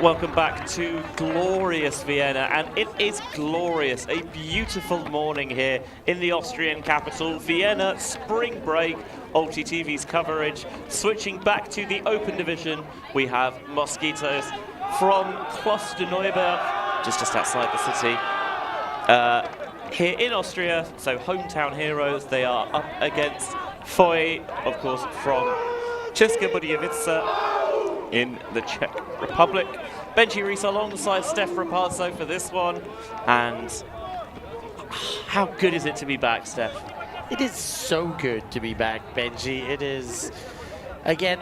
Welcome back to glorious Vienna, and it is glorious. A beautiful morning here in the Austrian capital, Vienna. Spring break, ULTI.TV's coverage. Switching back to the open division, we have Mosquitoes from Klosterneuburg, just outside the city. Here in Austria, so hometown heroes. They are up against FUJ, of course, from Česká Budějovice in the Czech Republic. Benji Rees alongside Steph Rapazzo for this one. And how good is it to be back, Steph? It is so good to be back, Benji. It is, again,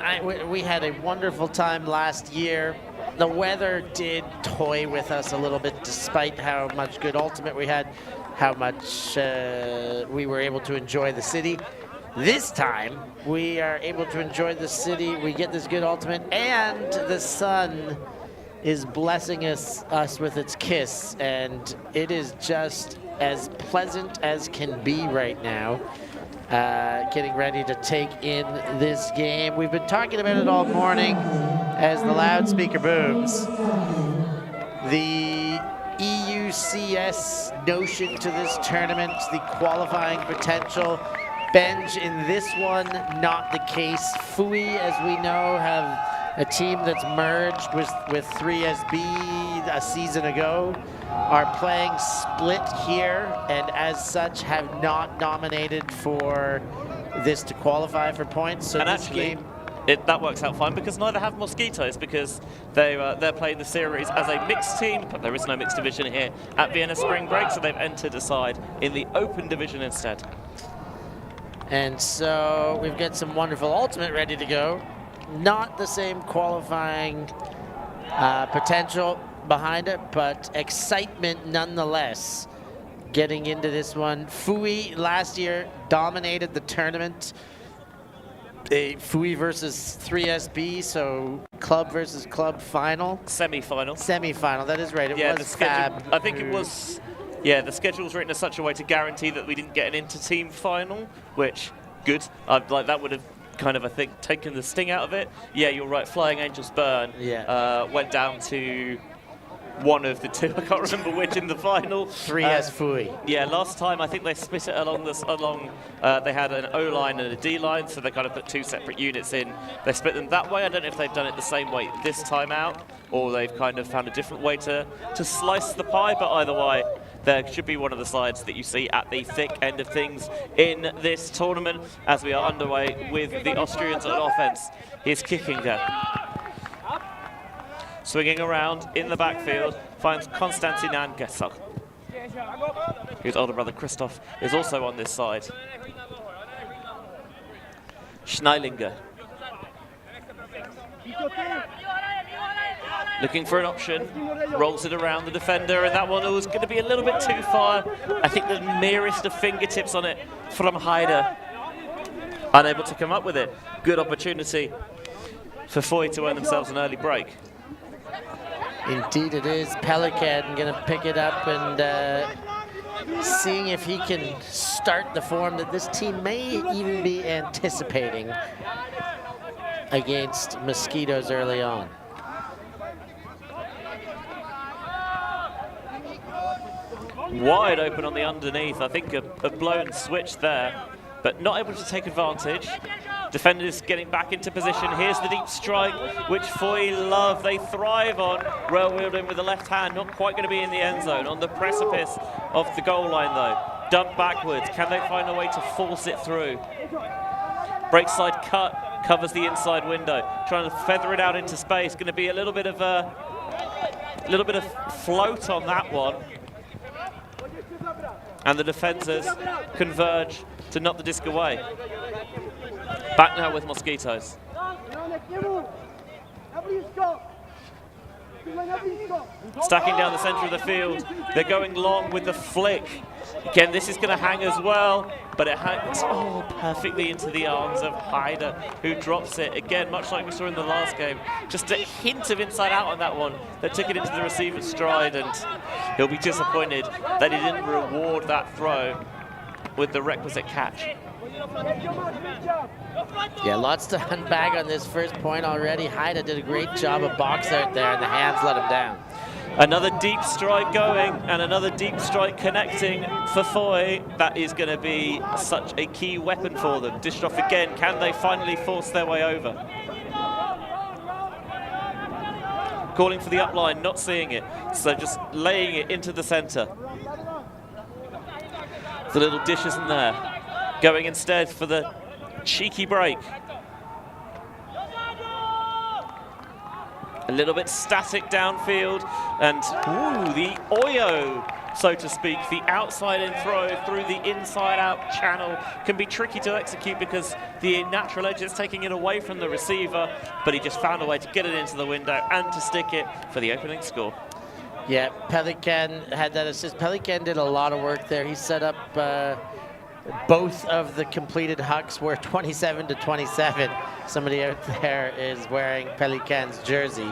we had a wonderful time last year. The weather did toy with us a little bit, despite how much good ultimate we had, how much we were able to enjoy the city. This time, we are able to enjoy the city, we get this good ultimate, and the sun is blessing us with its kiss, and it is just as pleasant as can be right now. Getting ready to take in this game. We've been talking about it all morning as the loudspeaker booms. The EUCS notion to this tournament, the qualifying potential. Benj, in this one, not the case. FUJ, as we know, have a team that's merged with 3SB a season ago, are playing split here, and as such have not nominated for this to qualify for points. So and this actually, game, that works out fine, because neither have Mosquitoes, because they're playing the series as a mixed team, but there is no mixed division here at Vienna Spring Break, so they've entered aside in the open division instead. And so we've got some wonderful ultimate ready to go. Not the same qualifying potential behind it, but excitement nonetheless getting into this one. FUJ last year dominated the tournament. FUJ versus 3SB, so club versus club final. Semi-final. Semi-final, that is right. It was Fab. I think it was. Yeah, the schedule's written in such a way to guarantee that we didn't get an inter-team final, which, good. Like, that would have kind of, I think, taken the sting out of it. Yeah, you're right, Flying Angels Burn went down to one of the two. I can't remember which in the final. 3S FUJ. Yeah, last time I think they split it along they had an O-line and a D-line, so they kind of put two separate units in. They split them that way. I don't know if they've done it the same way this time out, or they've kind of found a different way to slice the pie, but either way, there should be one of the sides that you see at the thick end of things in this tournament as we are underway with the Austrians on offense. Here's Kickinger. Swinging around in the backfield, finds Konstantinan Gesser, whose older brother Christoph is also on this side. Schneilinger. Looking for an option, rolls it around the defender, and that one was going to be a little bit too far. I think the merest of fingertips on it from Haider. Unable to come up with it. Good opportunity for FUJ to earn themselves an early break. Indeed it is. Pelican going to pick it up and seeing if he can start the form that this team may even be anticipating against Mosquitoes early on. wide open on the underneath. I think a blown switch there, but not able to take advantage. Defenders getting back into position. Here's the deep strike, which FUJ love. They thrive on. Railwheeled in with the left hand, not quite going to be in the end zone. On the precipice of the goal line, though. Dump backwards. Can they find a way to force it through? Break side cut, covers the inside window. Trying to feather it out into space. Going to be a little bit of float on that one. And the defenders converge to knock the disc away. Back now with Mosquitoes. Stacking down the center of the field. They're going long with the flick. Again, this is going to hang as well, but it hangs perfectly into the arms of Haider, who drops it. Again, much like we saw in the last game, just a hint of inside out on that one that took it into the receiver's stride, and he'll be disappointed that he didn't reward that throw with the requisite catch. Yeah, lots to unbag on this first point already. Haider did a great job of box out there, and the hands let him down. Another deep strike going, and another deep strike connecting for FUJ. That is going to be such a key weapon for them. Dished off again. Can they finally force their way over? Calling for the upline, not seeing it. So just laying it into the center. The little dish isn't there. Going instead for the cheeky break. A little bit static downfield, and the Oyo, so to speak, the outside-in throw through the inside-out channel can be tricky to execute because the natural edge is taking it away from the receiver, but he just found a way to get it into the window and to stick it for the opening score. Yeah, Pelican had that assist. Pelican did a lot of work there. He set up both of the completed hucks were 27 to 27. Somebody out there is wearing Pelican's jersey.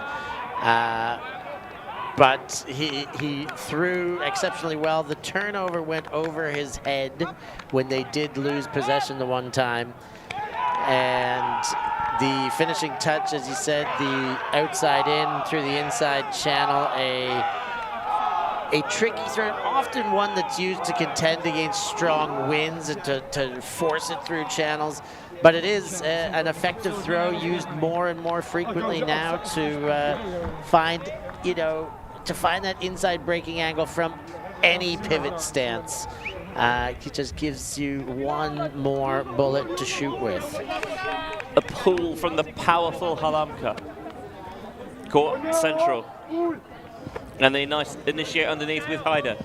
But he threw exceptionally well. The turnover went over his head when they did lose possession the one time. And the finishing touch, as you said, the outside in through the inside channel, a tricky throw, often one that's used to contend against strong winds and to force it through channels. But it is an effective throw used more and more frequently now to find that inside breaking angle from any pivot stance. It just gives you one more bullet to shoot with. A pull from the powerful Halamka. Caught central. And they initiate underneath with Haider.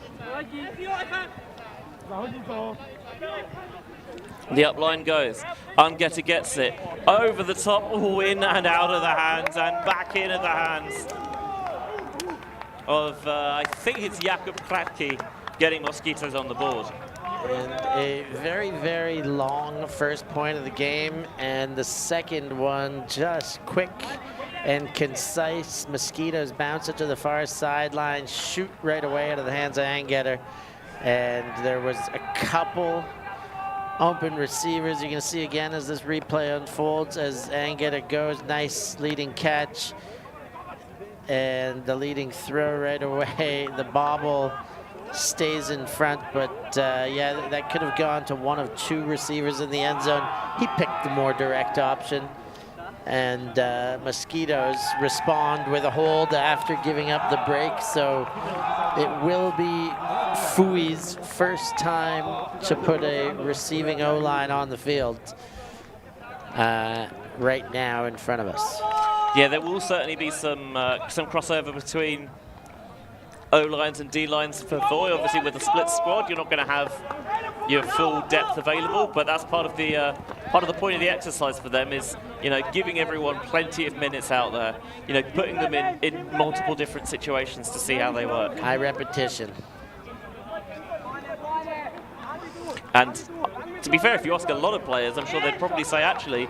The upline goes. Ungetter gets it. Over the top, in and out of the hands, and back in at the hands of, I think it's Jakub Kratky getting Mosquitoes on the board. And a very, very long first point of the game, and the second one just quick and concise. Mosquitoes bounce it to the far sideline, shoot right away out of the hands of Angetter. And there was a couple open receivers. You can see again as this replay unfolds, as Angetter goes, nice leading catch. And the leading throw right away. The bobble stays in front, but yeah, that could have gone to one of two receivers in the end zone. He picked the more direct option. And Mosquitoes respond with a hold after giving up the break. So it will be FUJ's first time to put a receiving O-line on the field right now in front of us. Yeah, there will certainly be some crossover between O-lines and D-lines for FUJ. Obviously, with a split squad, you're not going to have your full depth available, but that's part of the point of the exercise for them is, giving everyone plenty of minutes out there, putting them in multiple different situations to see how they work. High repetition. And to be fair, if you ask a lot of players, I'm sure they'd probably say, actually,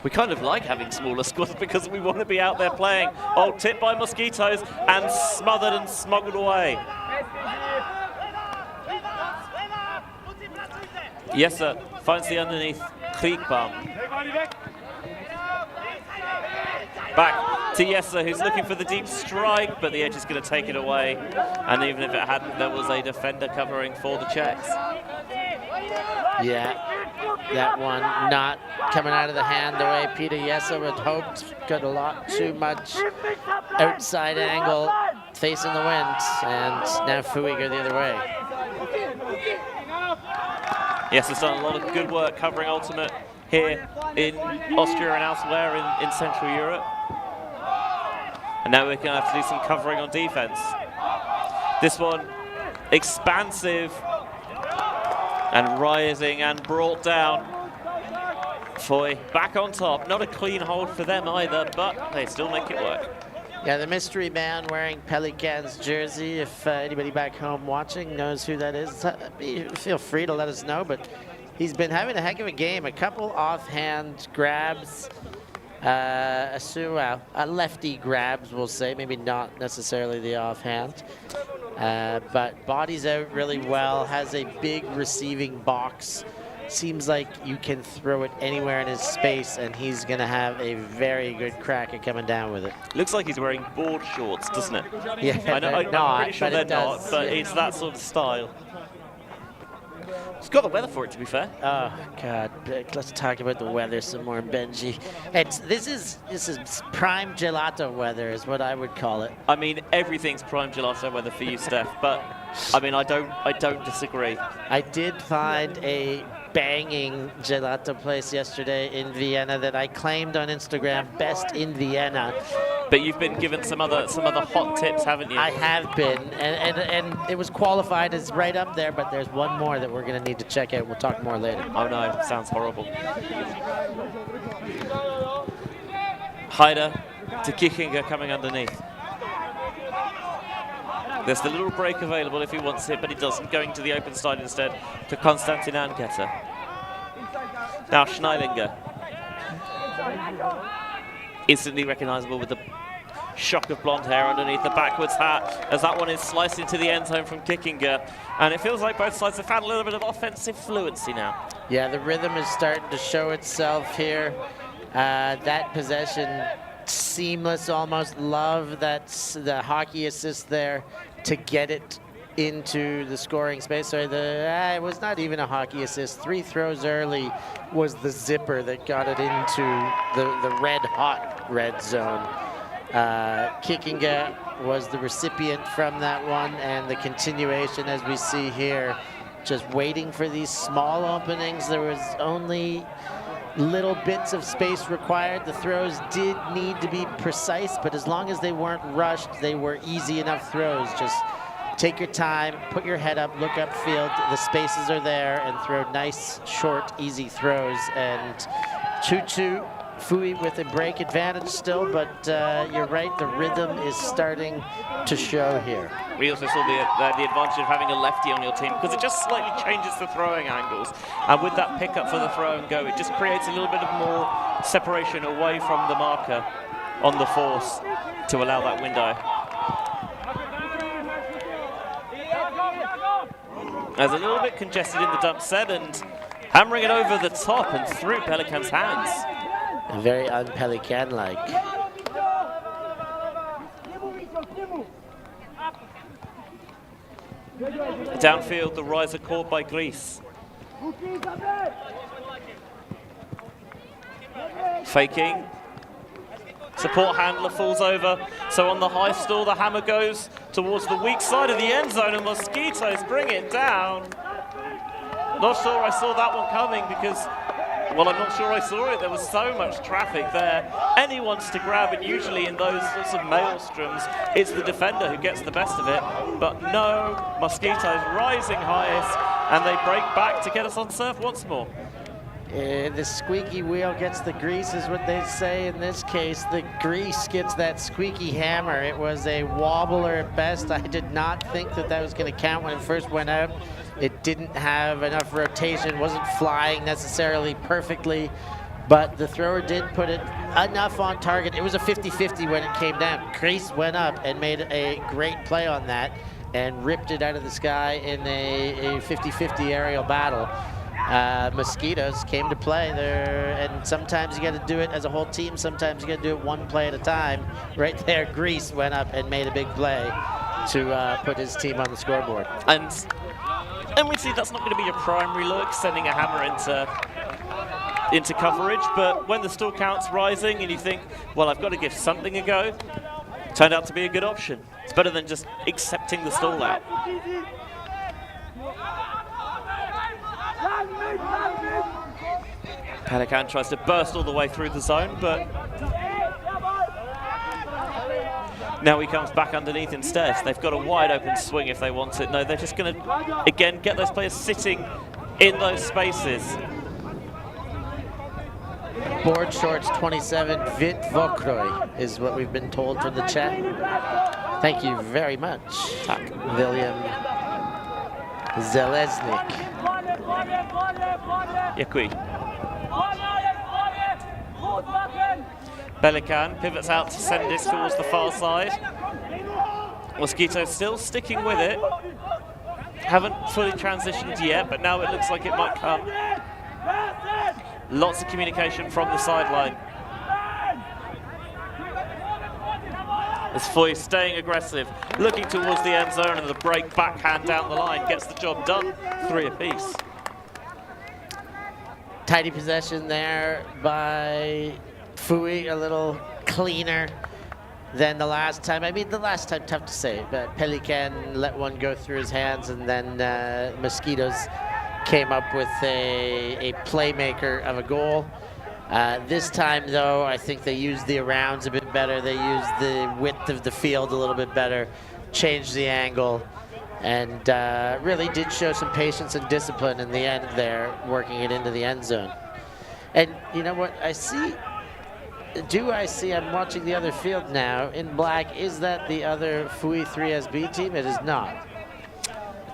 we kind of like having smaller squads because we want to be out there playing. Oh, tipped by Mosquitoes and smothered and smuggled away. Yes, sir. Finds the underneath cleat bump. Back to Yessa, who's looking for the deep strike, but the edge is going to take it away. And even if it hadn't, there was a defender covering for the Czechs. Yeah, that one not coming out of the hand the way Peter Yessa had hoped. Got a lot too much outside angle facing the wind, and now FUJ go the other way. Yessa's done a lot of good work covering ultimate here in Austria and elsewhere in Central Europe. And now we're going to have to do some covering on defense. This one, expansive and rising and brought down. FUJ back on top. Not a clean hold for them either, but they still make it work. Yeah, the mystery man wearing Pelican's jersey, if anybody back home watching knows who that is, feel free to let us know, but he's been having a heck of a game. A couple offhand grabs, lefty grabs, we'll say, maybe not necessarily the offhand. But bodies out really well, has a big receiving box. Seems like you can throw it anywhere in his space, and he's going to have a very good crack at coming down with it. Looks like he's wearing board shorts, doesn't it? Yeah, I'm pretty sure they're not, but it's that sort of style. He's got the weather for it, to be fair. Oh God! Let's talk about the weather some more, Benji. This is prime gelato weather, is what I would call it. I mean, everything's prime gelato weather for you, Steph. But I mean, I don't disagree. I did find a banging gelato place yesterday in Vienna that I claimed on Instagram, best in Vienna. But you've been given some other hot tips, haven't you? I have been, and it was qualified as right up there, but there's one more that we're going to need to check out. We'll talk more later. Oh no, sounds horrible. Heider to Kickinger coming underneath. There's the little break available if he wants it, but he doesn't. Going to the open side instead to Konstantin Anketer. Now Schneilinger. Instantly recognizable with the shock of blonde hair underneath the backwards hat, as that one is sliced into the end zone from Kickinger. And it feels like both sides have found a little bit of offensive fluency now. Yeah, the rhythm is starting to show itself here. That possession, seamless almost. Love that's the hockey assist there to get it into the scoring space. Sorry, it was not even a hockey assist. 3 throws early was the zipper that got it into the red-hot red zone. Kickinger was the recipient from that one, and the continuation, as we see here, just waiting for these small openings. There was only little bits of space required. The throws did need to be precise, but as long as they weren't rushed, they were easy enough throws. Just take your time, put your head up, look upfield. The spaces are there, and throw nice, short, easy throws. And 2-2, FUJ with a break advantage still, but you're right, the rhythm is starting to show here. We also saw the advantage of having a lefty on your team, because it just slightly changes the throwing angles. And with that pickup for the throw and go, it just creates a little bit of more separation away from the marker on the force to allow that window. There's a little bit congested in the dump set, and hammering it over the top and through Pelican's hands. Very un-Pelican-like. Downfield, the riser caught by Greece. Faking. Support handler falls over. So on the high stall, the hammer goes towards the weak side of the end zone, and Mosquitoes bring it down. Not sure I saw that one coming because, well, I'm not sure I saw it. There was so much traffic there. Anyone's to grab, and usually in those sorts of maelstroms, it's the defender who gets the best of it. But no, Mosquitoes rising highest, and they break back to get us on serve once more. The squeaky wheel gets the grease, is what they say. In this case, the grease gets that squeaky hammer. It was a wobbler at best. I did not think that that was going to count when it first went out. It didn't have enough rotation, wasn't flying necessarily perfectly, but the thrower did put it enough on target. It was a 50-50 when it came down. Grease went up and made a great play on that and ripped it out of the sky in a 50-50 aerial battle. Mosquitoes came to play there, and sometimes you got to do it as a whole team, sometimes you got to do it one play at a time. Right there, Grease went up and made a big play to put his team on the scoreboard. And we see that's not going to be your primary look, sending a hammer into coverage, but when the stall count's rising and you think, well, I've got to give something a go, turned out to be a good option. It's better than just accepting the stall out. Pelican tries to burst all the way through the zone, but now he comes back underneath instead. They've got a wide open swing if they want it. No, they're just going to, again, get those players sitting in those spaces. Board shorts 27, Vit Vokroy is what we've been told from the chat. Thank you very much, William Zeleznik. Yakui. Pelican pivots out to send it towards the far side. Mosquitoes still sticking with it. Haven't fully transitioned yet, but now it looks like it might come. Lots of communication from the sideline. As Foy staying aggressive, looking towards the end zone, and the break backhand down the line gets the job done. 3 apiece. Tidy possession there by FUJ, a little cleaner than the last time. I mean, the last time, tough to say, but Pelican let one go through his hands, and then Mosquitoes came up with a playmaker of a goal. This time, though, I think they used the arounds a bit better. They used the width of the field a little bit better, changed the angle, and really did show some patience and discipline in the end there, working it into the end zone. And you know what I see? I'm watching the other field now in black. Is that the other FUJ 3SB team? It is not.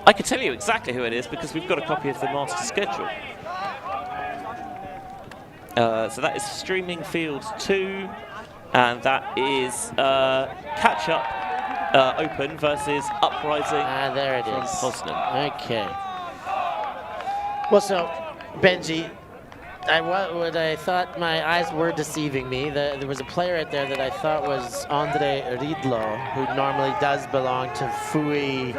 I can tell you exactly who it is because we've got a copy of the master schedule. So that is Streaming Field 2, and that is catch-up open versus Uprising. There it from is. Poznan. Okay. Well, so Benji, I thought my eyes were deceiving me. There was a player out there that I thought was Andre Riedlo, who normally does belong to FUJ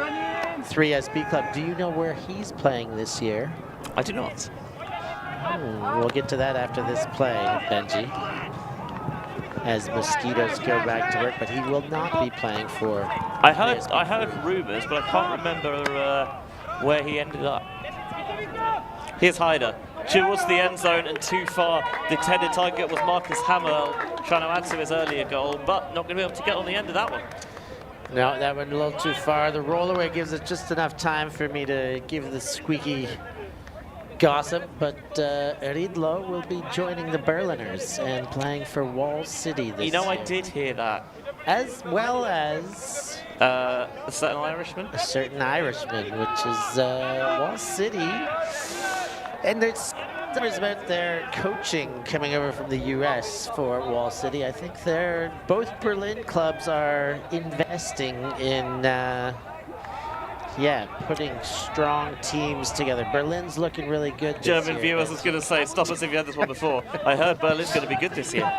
3SB Club. Do you know where he's playing this year? I do not. We'll get to that after this play, Benji, as Mosquitoes go back to work, but he will not be playing for. I heard rumors, but I can't remember where he ended up. Here's Hyder towards the end zone and too far. The intended target was Marcus Hammer, trying to add to his earlier goal, but not going to be able to get on the end of that one. No, that went a little too far. The rollaway gives it just enough time for me to give the squeaky gossip, but Riedlo will be joining the Berliners and playing for Wall City this year. I did hear that. As well as a certain Irishman? A certain Irishman, which is Wall City. And there's about their coaching coming over from the US for Wall City. I think both Berlin clubs are investing in putting strong teams together. Berlin's looking really good this German year. viewers was going to say, stop us if you had this one before. I heard Berlin's going to be good this year.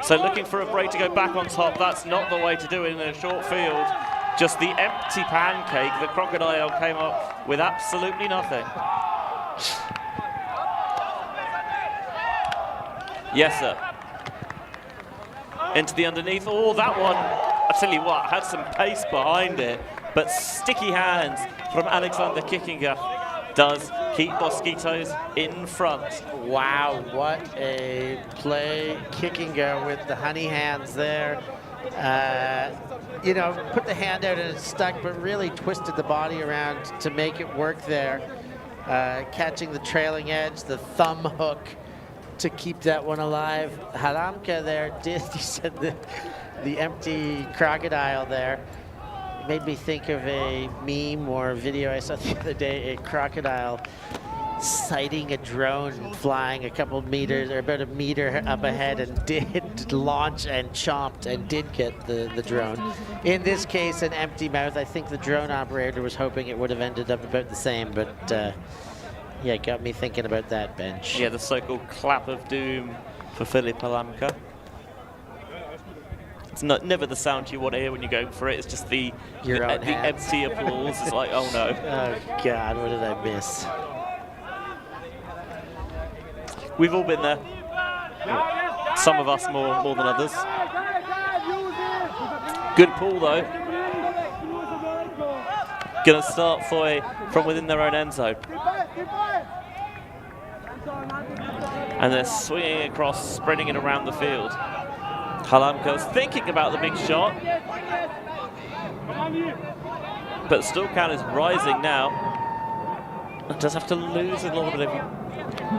So looking for a break to go back on top. That's not the way to do it in a short field. Just the empty pancake. The Crocodile came up with absolutely nothing. Yes, sir. Into the underneath. Oh, that one, I tell you what, had some pace behind it. But sticky hands from Alexander Kickinger does keep Mosquitoes in front. Wow, what a play. Kickinger with the honey hands there. Put the hand out and it stuck, but really twisted the body around to make it work there. Catching the trailing edge, the thumb hook to keep that one alive. Haramka there he said the empty crocodile there. It made me think of a meme or a video I saw the other day, a crocodile sighting a drone flying a couple meters or about a meter up ahead and did launch and chomped and did get the drone. In this case, an empty mouth. I think the drone operator was hoping it would have ended up about the same, but yeah, got me thinking about that, Bench. Yeah, the so-called clap of doom for Filip Halamka. It's never the sound you want to hear when you're going for it. It's just the empty applause. It's like, oh no. Oh God, what did I miss? We've all been there. Some of us more than others. Good pull though. Gonna start FUJ from within their own end zone. And they're swinging across, spreading it around the field. Halamka's thinking about the big shot. But still count is rising now. Does have to lose a little bit of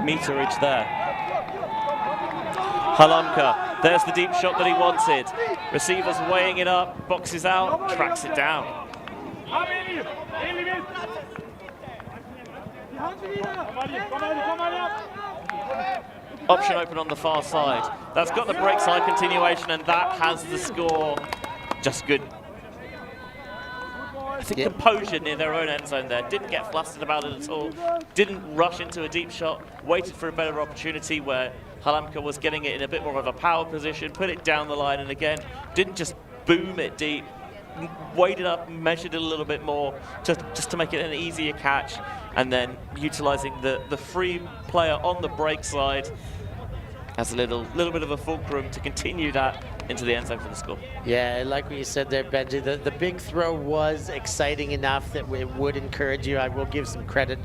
meterage there. Halamka, there's the deep shot that he wanted. Receivers weighing it up, boxes out, tracks it down. Option open on the far side. That's got the break side continuation, and that has the score. Just good. I think composure near their own end zone there. Didn't get flustered about it at all. Didn't rush into a deep shot. Waited for a better opportunity where Halamka was getting it in a bit more of a power position. Put it down the line, and again, didn't just boom it deep. Waited up, measured it a little bit more, just to make it an easier catch, and then utilizing the free player on the break side as a little bit of a fulcrum to continue that into the end zone for the score. Yeah, like what you said there, Benji, the big throw was exciting enough that it would encourage you. I will give some credit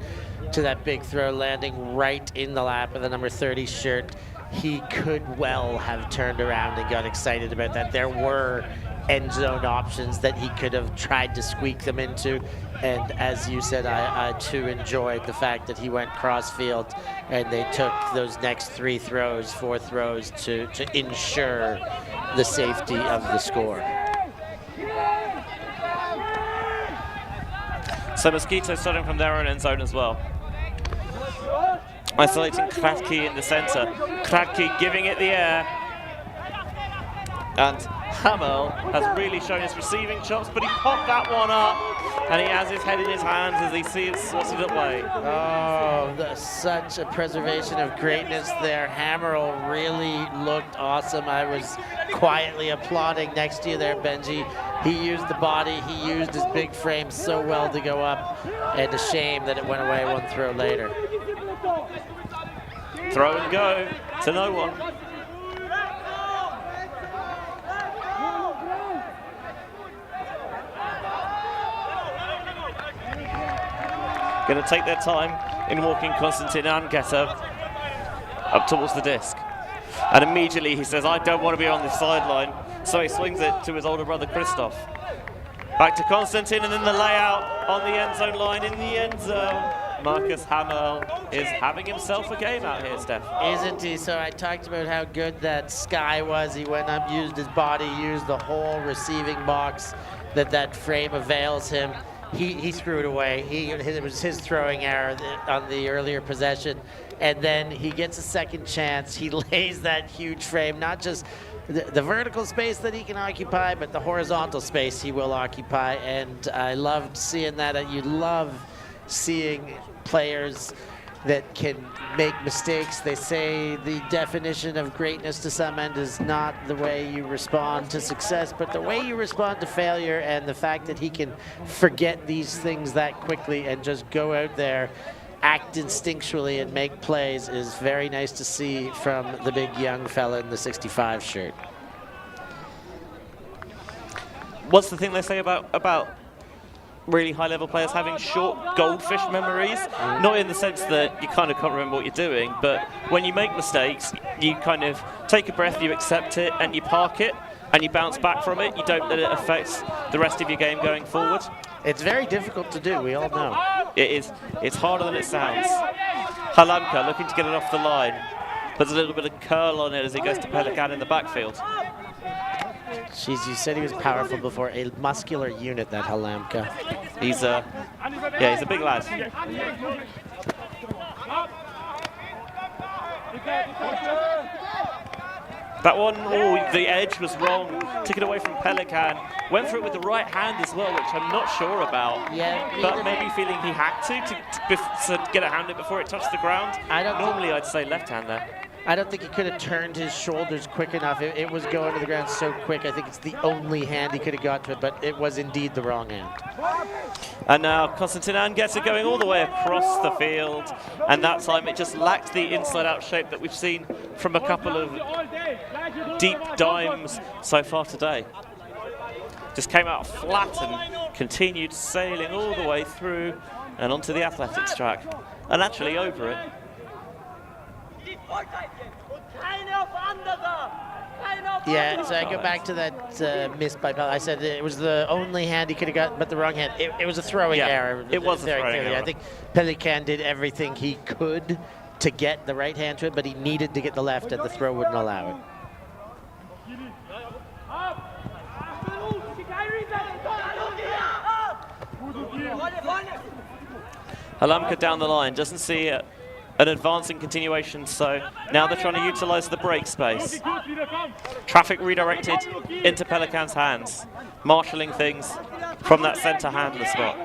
to that big throw landing right in the lap of the number 30 shirt. He could well have turned around and got excited about that. There were end zone options that he could have tried to squeak them into, and as you said, I too enjoyed the fact that he went cross field and they took those next 4 throws to ensure the safety of the score. So Mosquitoes starting from their own end zone as well. Isolating Kratky in the center. Kratky giving it the air. And Hamel has really shown his receiving chops, but he popped that one up, and he has his head in his hands as he sees it swatted away. Oh, such a preservation of greatness there. Hammerl really looked awesome. I was quietly applauding next to you there, Benji. He used the body, he used his big frame so well to go up, and a shame that it went away one throw later. Throw and go to no one. Going to take their time in walking Konstantin Angetter up towards the disc. And immediately he says, I don't want to be on the sideline. So he swings it to his older brother, Christoph. Back to Konstantin, and then the layout on the end zone line in the end zone. Marcus Hamel is having himself a game out here, Steph. Isn't he? So I talked about how good that Sky was. He went up, used his body, used the whole receiving box that frame avails him. He threw it away. It was his throwing error on the earlier possession. And then he gets a second chance. He lays that huge frame, not just the vertical space that he can occupy, but the horizontal space he will occupy. And I loved seeing that. You love seeing players that can make mistakes. They say the definition of greatness to some end is not the way you respond to success, but the way you respond to failure, and the fact that he can forget these things that quickly and just go out there, act instinctually and make plays is very nice to see from the big young fella in the 65 shirt. What's the thing they say about really high-level players having short goldfish memories? Not in the sense that you kind of can't remember what you're doing, but when you make mistakes, you kind of take a breath, you accept it, and you park it, and you bounce back from it. You don't let it affect the rest of your game going forward. It's very difficult to do, we all know. It is. It's harder than it sounds. Halamka looking to get it off the line. Puts a little bit of curl on it as he goes to Pelican in the backfield. Jeez, you said he was powerful before. A muscular unit, that Halamka. He's a big lad. That one, oh, the edge was wrong. Took it away from Pelican. Went for it with the right hand as well, which I'm not sure about. Yeah, but maybe feeling he had to get a hand it before it touched the ground. Normally I'd say left hand there. I don't think he could have turned his shoulders quick enough. It was going to the ground so quick. I think it's the only hand he could have got to it, but it was indeed the wrong hand. And now Constantin gets it going all the way across the field. And that time it just lacked the inside-out shape that we've seen from a couple of deep dimes so far today. Just came out flat and continued sailing all the way through and onto the athletics track. And actually over it. Yeah, so I go back to that miss by Pelican. I said it was the only hand he could have got, but the wrong hand. It was a throwing error. It was a throwing error. I think Pelican did everything he could to get the right hand to it, but he needed to get the left, and the throw wouldn't allow it. Halamka down the line, doesn't see an advancing continuation, so now they're trying to utilize the break space. Traffic redirected into Pelican's hands, marshalling things from that center handler spot.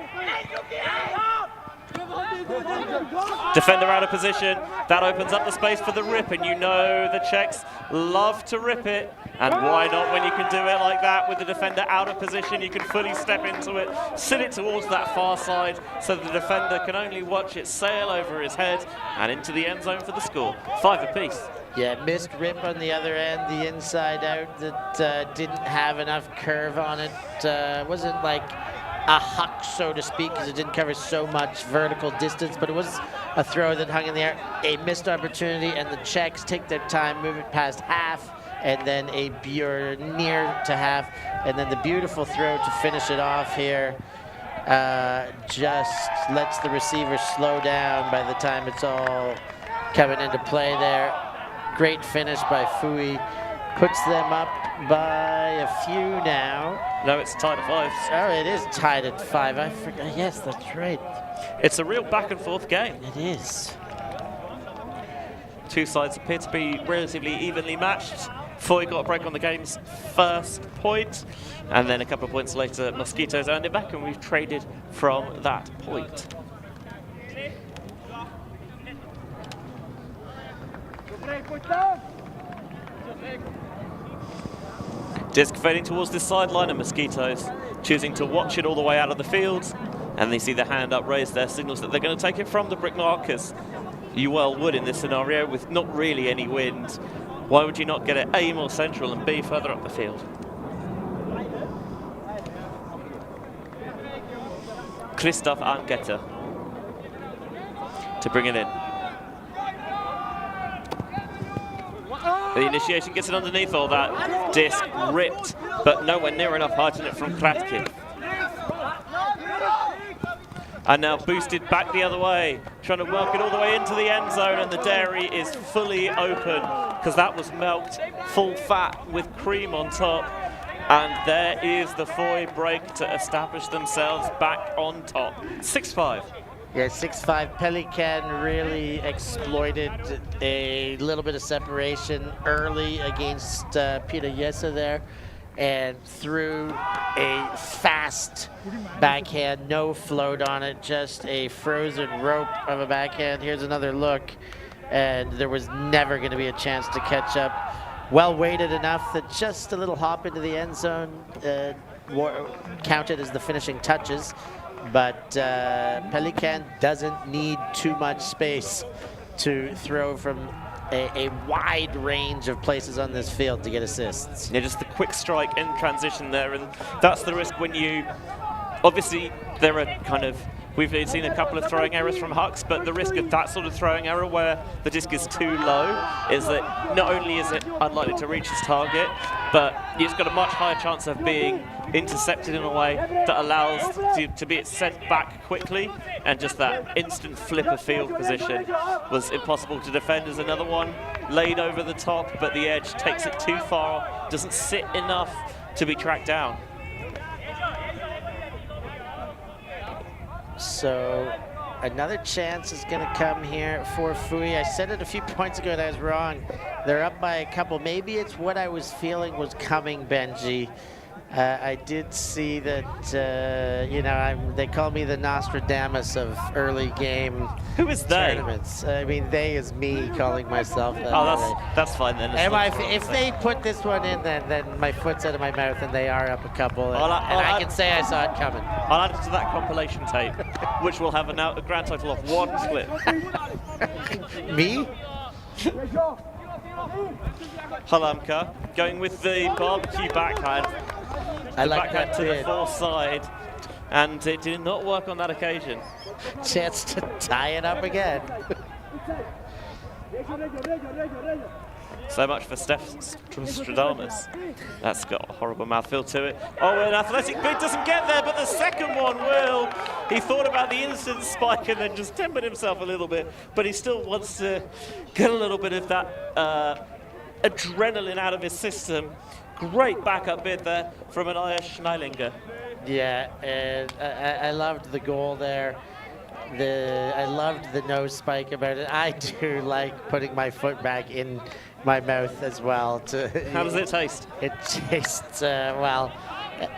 Defender out of position, that opens up the space for the rip, and you know the Czechs love to rip it, and why not when you can do it like that with the defender out of position? You can fully step into it, sit it towards that far side, so the defender can only watch it sail over his head and into the end zone for the score. 5 apiece. Yeah, missed rip on the other end, the inside out that didn't have enough curve on it. Wasn't like a huck, so to speak, because it didn't cover so much vertical distance, but it was a throw that hung in the air. A missed opportunity, and the Czechs take their time, move it past half, and then a near to half, and then the beautiful throw to finish it off here. Just lets the receiver slow down by the time it's all coming into play there. Great finish by FUJ. Puts them up by a few now. No, it's tied at 5. Oh, it is tied at 5. I forgot. Yes, that's right. It's a real back and forth game. It is. Two sides appear to be relatively evenly matched. FUJ got a break on the game's first point, and then a couple of points later, Mosquitoes earned it back, and we've traded from that point. Disc fading towards this sideline, and Mosquitoes choosing to watch it all the way out of the field, and they see the hand up raised there, signals that they're going to take it from the brick markers. You well would in this scenario with not really any wind. Why would you not get it A, more central, and B, further up the field? Christoph Angetter to bring it in. The initiation gets it underneath all that. Disc ripped, but nowhere near enough height in it from Kratkin. And now boosted back the other way, trying to work it all the way into the end zone, and the dairy is fully open because that was milked full fat with cream on top. And there is the FUJ break to establish themselves back on top. 6-5. Yeah, 6-5. Pelican really exploited a little bit of separation early against Peter Jesse there, and threw a fast backhand, no float on it, just a frozen rope of a backhand. Here's another look, and there was never going to be a chance to catch up. Well weighted enough that just a little hop into the end zone counted as the finishing touches. But Pelican doesn't need too much space to throw from a wide range of places on this field to get assists. Yeah, just the quick strike in transition there, and that's the risk when you, obviously there are kind of, we've seen a couple of throwing errors from Hucks, but the risk of that sort of throwing error where the disc is too low is that not only is it unlikely to reach its target, but it's got a much higher chance of being intercepted in a way that allows to be sent back quickly, and just that instant flip of field position was impossible to defend. As another one laid over the top, but the edge takes it too far, doesn't sit enough to be tracked down. So another chance is going to come here for FUJ. I said it a few points ago and I was wrong. They're up by a couple. Maybe it's what I was feeling was coming, Benji. I did see that, you know, they call me the Nostradamus of early game Who is they? tournaments. I mean, they is me calling myself that. Oh, that's fine then. If they put this one in, then my foot's out of my mouth and they are up a couple. And I can say I saw it coming. I'll add it to that compilation tape, which will have a grand total of 1 clip. Me? Halamka going with the barbecue backhand. I like Backhand that to the bid. far side, and it did not work on that occasion. Chance to tie it up again. So much for Steph Stradamus. That's got a horrible mouthfeel to it. Oh, an athletic bid doesn't get there, but the second one will. He thought about the instant spike and then just tempered himself a little bit, but he still wants to get a little bit of that adrenaline out of his system. Great backup bid there from an Irish Schneilinger. Yeah, and I loved the goal there. I loved the no spike about it. I do like putting my foot back in my mouth as well. How does it taste? It tastes, well,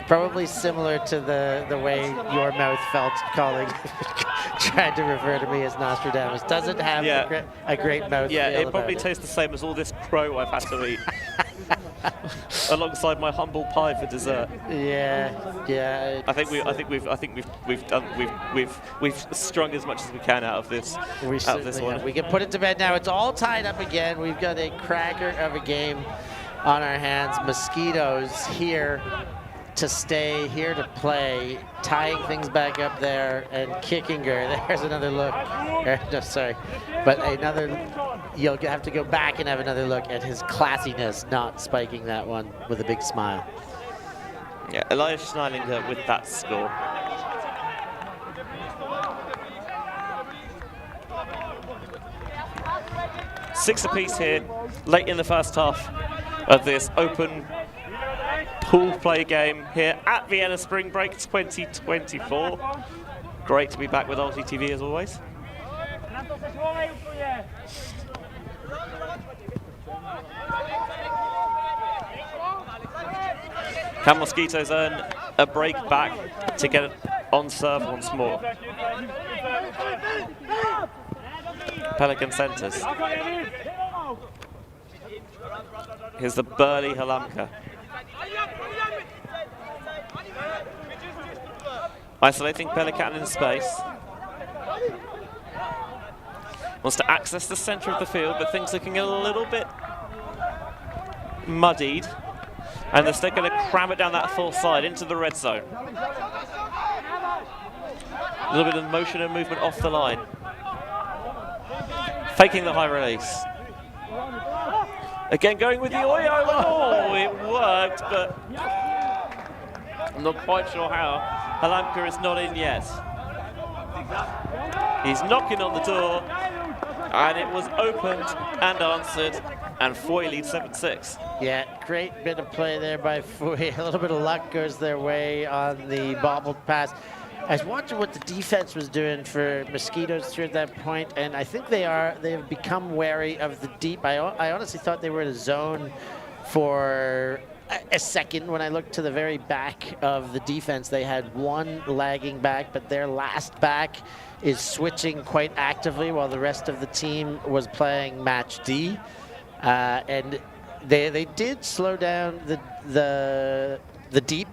probably similar to the way your mouth felt calling, trying to refer to me as Nostradamus. Doesn't have a great mouth. Yeah, feel it probably about tastes the same as all this crow I've had to eat. Alongside my humble pie for dessert. Yeah. I think we've strung as much as we can out of this. One. We can put it to bed now. It's all tied up again. We've got a cracker of a game on our hands. Mosquitoes here to stay, here to play, tying things back up there and kicking her. There's another look. No, sorry, but you'll have to go back and have another look at his classiness, not spiking that one with a big smile. Yeah, Elias Schneilinger with that score. Six apiece here, late in the first half of this open pool play game here at Vienna Spring Break 2024. Great to be back with ULTI.TV as always. Can Mosquitoes earn a break back to get it on serve once more? Pelican centres. Here's the burly Halamka. Isolating Pelican in space. Wants to access the centre of the field, but things looking a little bit muddied. And they're still going to cram it down that full side into the red zone. A little bit of motion and movement off the line. Faking the high release. Again, going with the Oyo. Oh, it worked, but I'm not quite sure how. Halamka is not in yet. He's knocking on the door, and it was opened and answered, and FUJ leads 7-6. Yeah, great bit of play there by FUJ. A little bit of luck goes their way on the bobbled pass. I was watching what the defense was doing for Mosquitoes through at that point, and I think they have become wary of the deep. I honestly thought they were in a zone for a second when I looked to the very back of the defense. They had one lagging back, but their last back is switching quite actively while the rest of the team was playing match D. And they did slow down the deep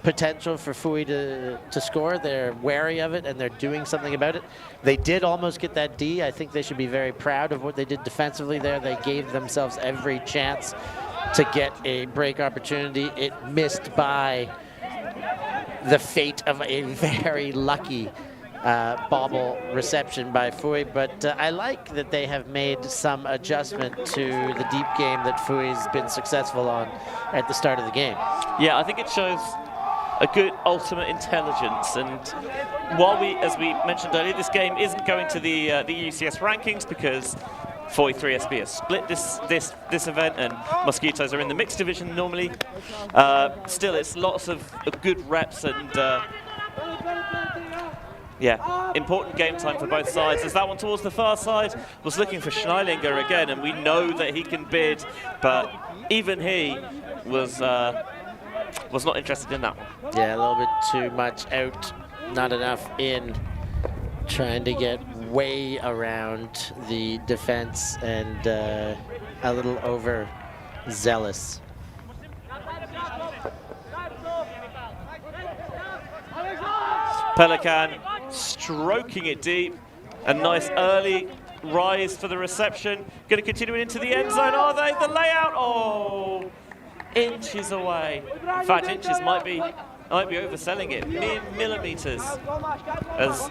potential for FUJ to score. They're wary of it and they're doing something about it. They did almost get that D. I think they should be very proud of what they did defensively there. They gave themselves every chance to get a break opportunity. It missed by the fate of a very lucky bobble reception by FUJ, but I like that they have made some adjustment to the deep game that FUJ's been successful on at the start of the game. Yeah, I think it shows a good ultimate intelligence, and while as we mentioned earlier, this game isn't going to the UCS rankings because 43SB has split this event, and Mosquitoes are in the mixed division normally. Still, it's lots of good reps, and Yeah, important game time for both sides. As that one towards the far side was looking for Schneilinger again, and we know that he can bid, but even he was not interested in that one. Yeah, a little bit too much out, not enough in, trying to get way around the defense and a little overzealous. Pelican stroking it deep. A nice early rise for the reception. Going to continue into the end zone, are they? The layout, oh, inches away. In fact, inches might be overselling it. Mere millimeters. As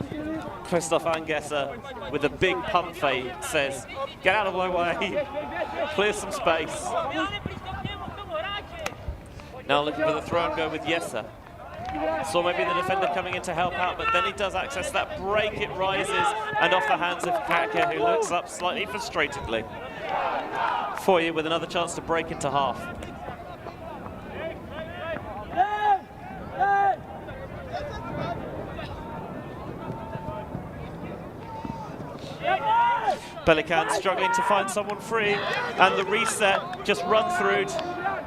Christoph Angesser, with a big pump fake, says, get out of my way, clear some space. Now looking for the throw and go with Yesser. Saw maybe the defender coming in to help out, but then he does access that break. It rises and off the hands of Kaka, who looks up slightly frustratedly. Foye with another chance to break into half. Pelican struggling to find someone free, and the reset just run through.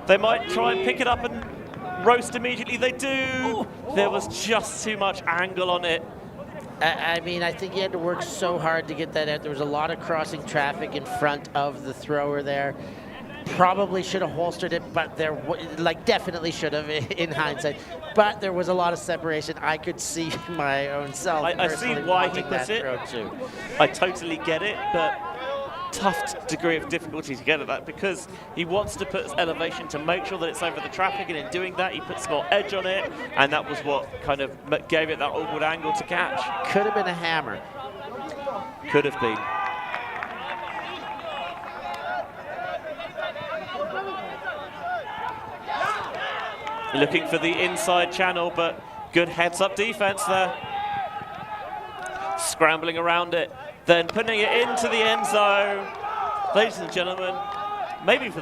They might try and pick it up and roast immediately. They do. There was just too much angle on it. I mean, I think he had to work so hard to get that out. There was a lot of crossing traffic in front of the thrower there. Probably should have holstered it, but there, definitely should have in hindsight. But there was a lot of separation. I could see my own self. I see why he puts it. I totally get it, but tough degree of difficulty to get at that, because he wants to put elevation to make sure that it's over the traffic, and in doing that he puts more edge on it, and that was what kind of gave it that awkward angle to catch. Could have been a hammer. Could have been. Looking for the inside channel, but good heads-up defense there. Scrambling around it, then putting it into the end zone. Ladies and gentlemen, certainly for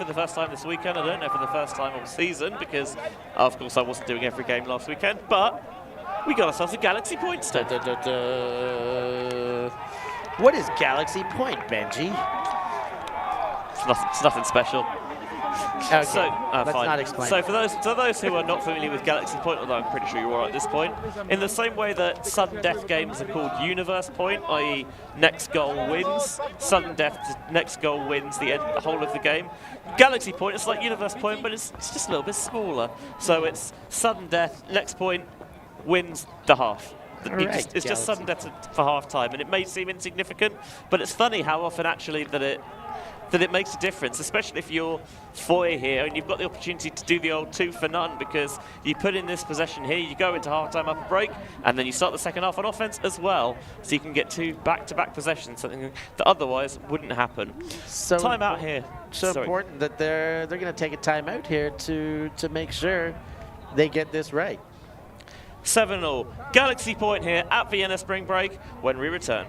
the first time this weekend, I don't know for the first time all season, because of course I wasn't doing every game last weekend, but we got ourselves a Galaxy Point step. What is Galaxy Point, Benji? It's nothing special. Okay, so, let's fine. not explain. So for those who are not familiar with Galaxy Point, although I'm pretty sure you are at this point, in the same way that sudden death games are called Universe Point, i.e. next goal wins, sudden death, next goal wins the whole of the game. Galaxy Point, it's like Universe Point, but it's just a little bit smaller. So it's sudden death, next point wins the half. It's just sudden death for half time, and it may seem insignificant, but it's funny how often actually that it makes a difference, especially if you're Foye here and you've got the opportunity to do the old 2 for none, because you put in this possession here, you go into half-time up a break, and then you start the second half on offense as well, so you can get 2 back-to-back possessions, something that otherwise wouldn't happen. So timeout here. So important that they're going to take a timeout here to make sure they get this right. 7-0. Galaxy Point here at Vienna Spring Break when we return.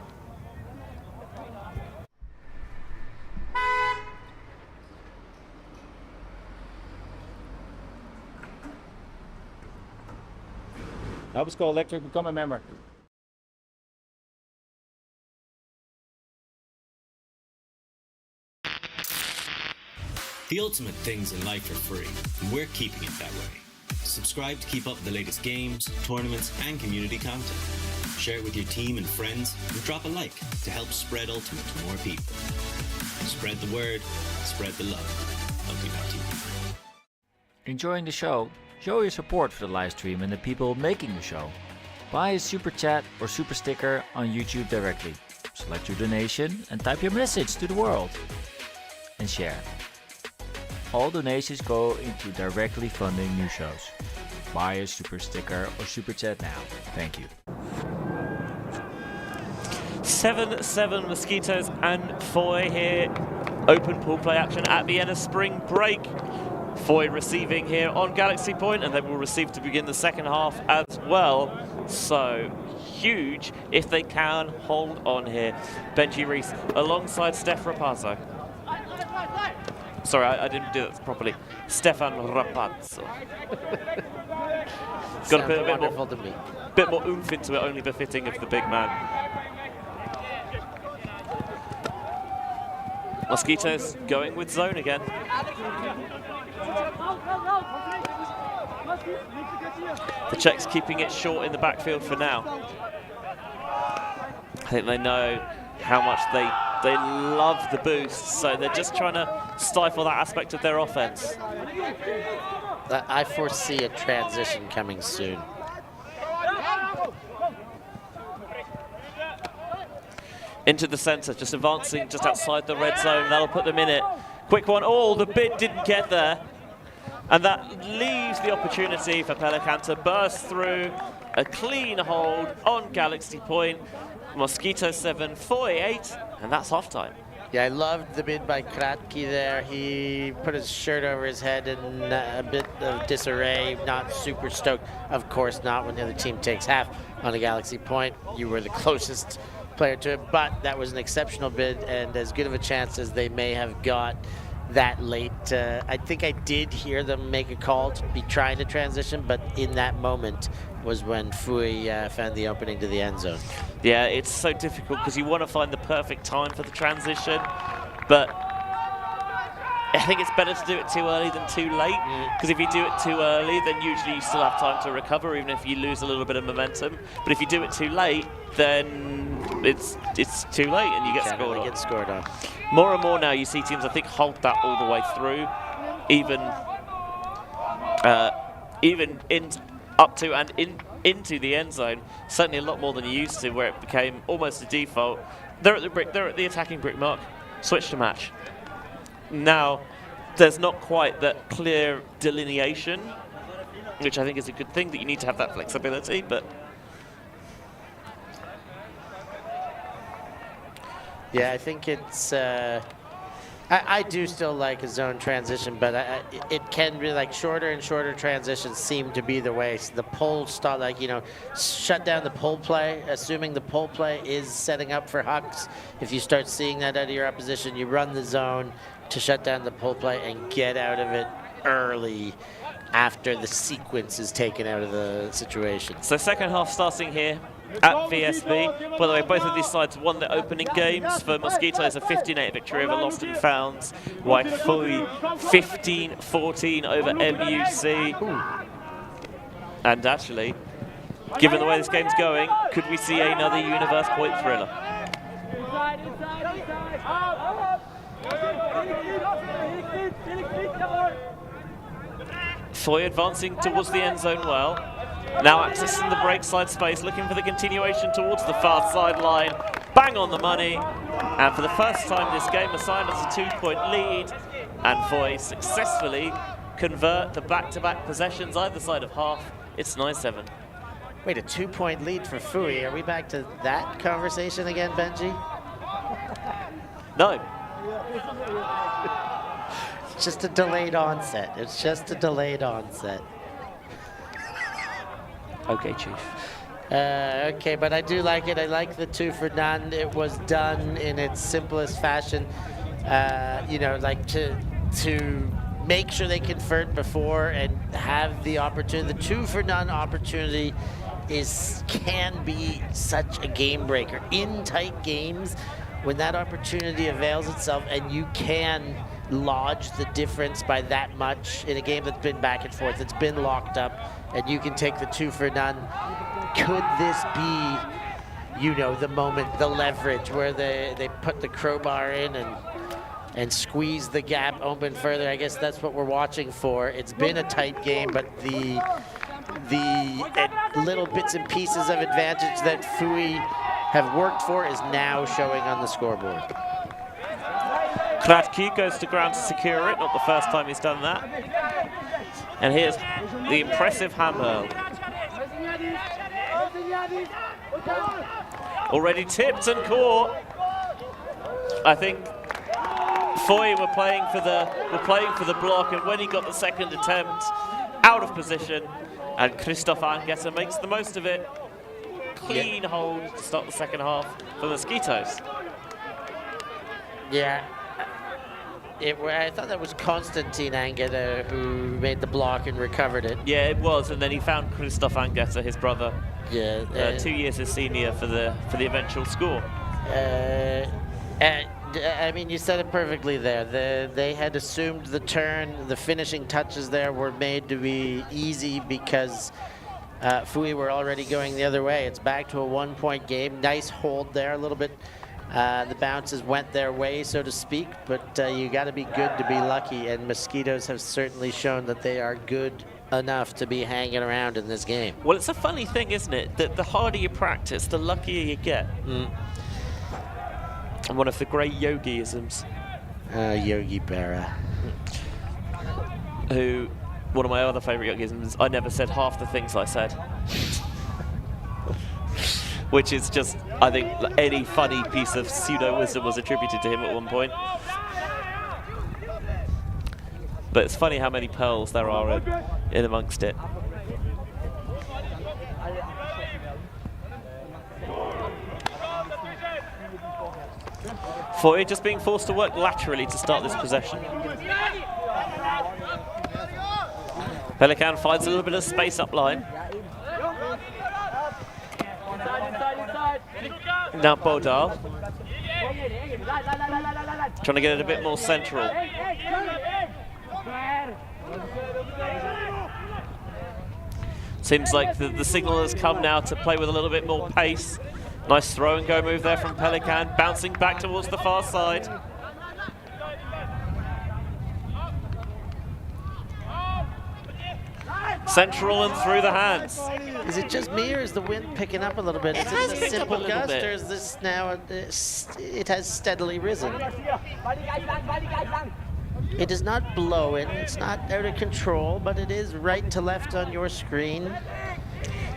Help us go electric, become a member. The ultimate things in life are free, and we're keeping it that way. Subscribe to keep up with the latest games, tournaments, and community content. Share it with your team and friends, and drop a like to help spread Ultimate to more people. Spread the word, spread the love. ULTI.TV. Enjoying the show? Show your support for the live stream and the people making the show. Buy a super chat or super sticker on YouTube directly. Select your donation and type your message to the world. And share. All donations go into directly funding new shows. Buy a super sticker or super chat now. Thank you. 7-7 Mosquitoes and Foye here. Open pool play action at Vienna Spring Break. Foye receiving here on Galaxy Point, and they will receive to begin the second half as well. So huge if they can hold on here. Benji Reese alongside Steph Rapazzo. Sorry, I didn't do that properly. Stefan Rapazzo. Got to put wonderful to me. bit more oomph into it, only befitting of the big man. Mosquitoes going with zone again. The Czechs keeping it short in the backfield for now. I think they know how much they love the boost, so they're just trying to stifle that aspect of their offense. I foresee a transition coming soon. Into the centre, just advancing just outside the red zone. That'll put them in it. Quick one. Oh, the bid didn't get there. And that leaves the opportunity for Pelican to burst through a clean hold on Galaxy Point. Mosquito 7, FUJ 8, and that's half-time. Yeah, I loved the bid by Kratky there. He put his shirt over his head in a bit of disarray, not super stoked. Of course not when the other team takes half on a Galaxy Point. You were the closest player to it, but that was an exceptional bid and as good of a chance as they may have got that late. I think I did hear them make a call to be trying to transition, but in that moment was when FUJ found the opening to the end zone. Yeah, it's so difficult because you want to find the perfect time for the transition, but I think it's better to do it too early than too late, because if you do it too early, then usually you still have time to recover, even if you lose a little bit of momentum. But if you do it too late, then it's too late and you get scored on. More and more now you see teams, I think, hold that all the way through, even up to and into the end zone. Certainly a lot more than you used to, where it became almost a default. They're at the attacking brick mark. Switch to match. Now, there's not quite that clear delineation, which I think is a good thing, that you need to have that flexibility, but... Yeah, I think it's... I do still like a zone transition, but it can be like shorter and shorter transitions seem to be the way. So the pull start, like, you know, shut down the pull play, assuming the pull play is setting up for hucks. If you start seeing that out of your opposition, you run the zone to shut down the pull play and get out of it early after the sequence is taken out of the situation. So second half starting here at VSB. By the way, both of these sides won their opening games. For Mosquitoes, a 15-8 victory over Lost and Founds, while FUJ 15-14 over MUC. And actually, given the way this game's going, could we see another Universe Point thriller? FUJ advancing towards the end zone well. Now accessing the break side space, looking for the continuation towards the far sideline. Bang on the money. And for the first time this game, assigned us a 2-point lead. And FUJ successfully convert the back-to-back possessions either side of half. It's 9-7. Wait, a 2-point lead for FUJ. Are we back to that conversation again, Benji? No. It's just a delayed onset. It's just a delayed onset. Okay, Chief. Okay, but I do like it. I like the 2 for none. It was done in its simplest fashion. You know, like to make sure they convert before and have the opportunity. The 2 for none opportunity can be such a game breaker. In tight games, when that opportunity avails itself and you can lodge the difference by that much in a game that's been back and forth, it's been locked up, and you can take the 2 for none. Could this be, you know, the moment, the leverage where they put the crowbar in and squeeze the gap open further? I guess that's what we're watching for. It's been a tight game, but the little bits and pieces of advantage that FUJ have worked for is now showing on the scoreboard. Kratky goes to ground to secure it, not the first time he's done that. And here's the impressive ham hurl. Already tipped and caught. I think FUJ were playing for the block, and when he got the second attempt, out of position, and Christoph Angesser makes the most of it. Clean hold to start the second half for Mosquitoes. Yeah. I thought that was Konstantin Angeta who made the block and recovered it. Yeah, it was, and then he found Christoph Angeta, his brother, Yeah. 2 years his senior for the eventual score. I mean, you said it perfectly there. They had assumed the turn, the finishing touches there were made to be easy because FUJ were already going the other way. It's back to a 1-point game. Nice hold there, a little bit. The bounces went their way, so to speak, but you got to be good to be lucky, and Mosquitoes have certainly shown that they are good enough to be hanging around in this game. Well, it's a funny thing, isn't it, that the harder you practice, the luckier you get. And one of the great yogiisms. Yogi Berra. Who, one of my other favourite yogiisms, I never said half the things I said. Which is just, I think, any funny piece of pseudo-wisdom was attributed to him at one point. But it's funny how many pearls there are in amongst it. FUJ just being forced to work laterally to start this possession. Pelican finds a little bit of space up line. Now Bodal. Trying to get it a bit more central. Seems like the signal has come now to play with a little bit more pace. Nice throw and go move there from Pelican, bouncing back towards the far side. Central and through the hands. Is it just me, or is the wind picking up a little bit? Is has it a picked up a simple little gust, bit. or is this now, it has steadily risen? It is not blowing, it's not out of control, but it is right to left on your screen.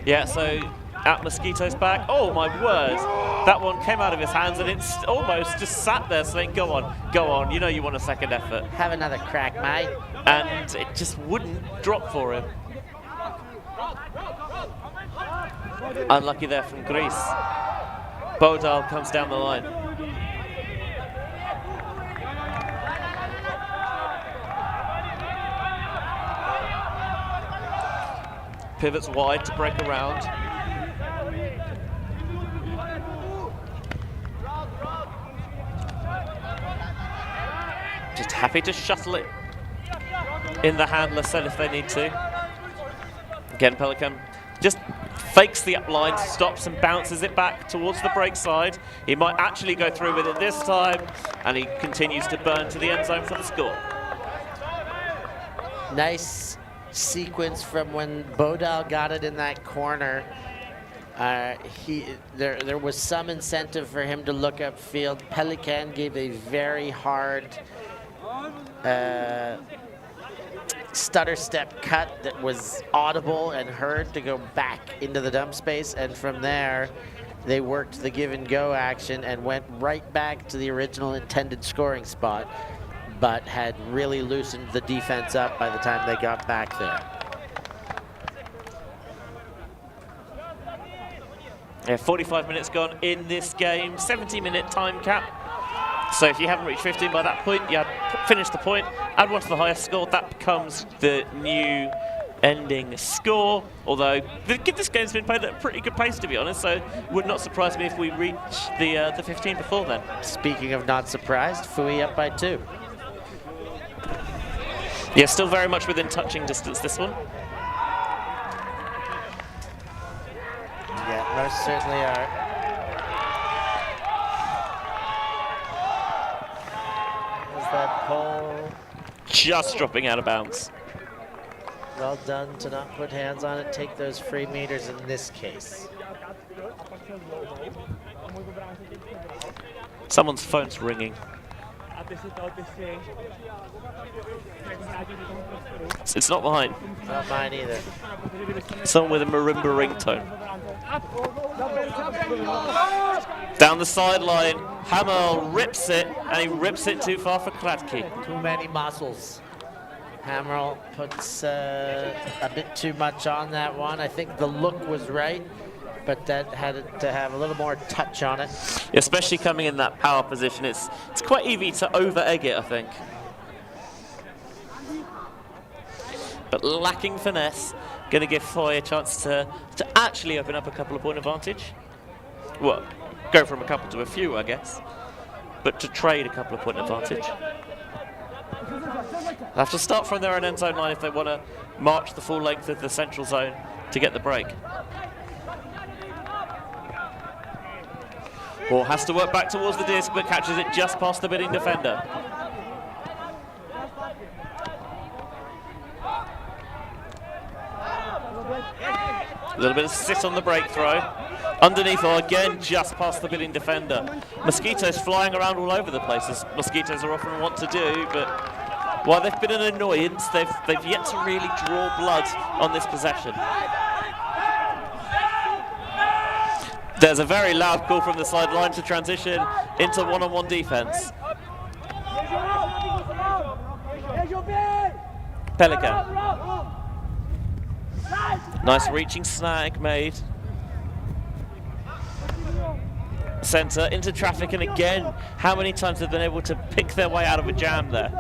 Yeah, so at Mosquitoes back. Oh my word. That one came out of his hands and it's almost just sat there saying, go on, you know you want a second effort. Have another crack, mate. And it just wouldn't drop for him. Unlucky there from Greece. Bodal comes down the line. Pivots wide to break around. Just happy to shuttle it in the handler set if they need to. Again, Pelican just fakes the up line, stops and bounces it back towards the break side. He might actually go through with it this time, and he continues to burn to the end zone for the score. Nice sequence from when Bodal got it in that corner. There was some incentive for him to look upfield. Pelican gave a very hard stutter step cut that was audible and heard to go back into the dump space, and from there they worked the give and go action and went right back to the original intended scoring spot, but had really loosened the defense up by the time they got back there. Yeah, 45 minutes gone in this game, 70-minute time cap. So if you haven't reached 15 by that point, you had finished the point, add one to the highest score, that becomes the new ending score. Although this game's been played at a pretty good pace, to be honest, so it would not surprise me if we reach the 15 before then. Speaking of not surprised, FUJ up by 2. Yeah, still very much within touching distance, this one. Yeah, most certainly are. That pole Just dropping out of bounds. well done to not put hands on it, take those free meters in this case. Someone's phone's ringing. It's not mine. Not mine either. Someone with a marimba ringtone. Down the sideline, Hamel rips it, and he rips it too far for Kratky. Too many muscles. Hammerl puts a bit too much on that one. I think the look was right, but that had to have a little more touch on it. Especially coming in that power position, it's quite easy to over-egg it, I think. but lacking finesse. Going to give Foy a chance to actually open up a couple of point advantage. Well, go from a couple to a few, I guess. But to trade a couple of point advantage. They have to start from their own end zone line if they want to march the full length of the central zone to get the break. Ball has to work back towards the disc, but catches it just past the bidding defender. A little bit of sit on the break throw. Underneath, or again, just past the bidding defender. Mosquitoes flying around all over the place, as Mosquitoes are often want to do, but while they've been an annoyance, they've yet to really draw blood on this possession. There's a very loud call from the sideline to transition into one-on-one defense. Pelican. Nice reaching snag made. Centre into traffic, and again, how many times have they been able to pick their way out of a jam there?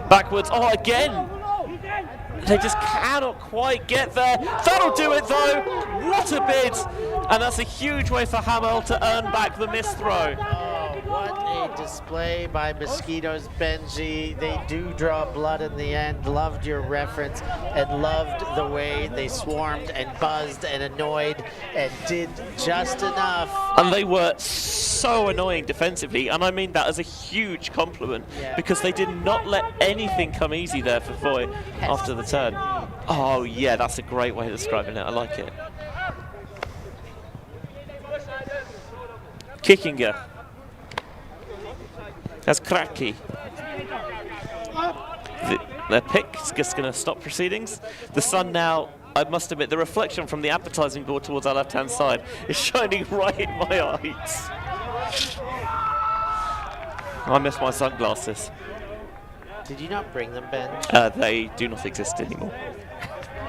Backwards, oh again! They just cannot quite get there. That'll do it though! What a bid! And that's a huge way for Hamel to earn back the missed throw. What a display by Mosquitoes, Benji. They do draw blood in the end. Loved your reference and loved the way they swarmed and buzzed and annoyed and did just enough. And they were so annoying defensively, and I mean that as a huge compliment, because they did not let anything come easy there for Foy after the turn. Oh yeah, that's a great way of describing it. I like it. Kickinger. That's Kraki. Their pick is just going to stop proceedings. The sun now, I must admit, the reflection from the advertising board towards our left-hand side is shining right in my eyes. I miss my sunglasses. Did you not bring them, Ben? They do not exist anymore.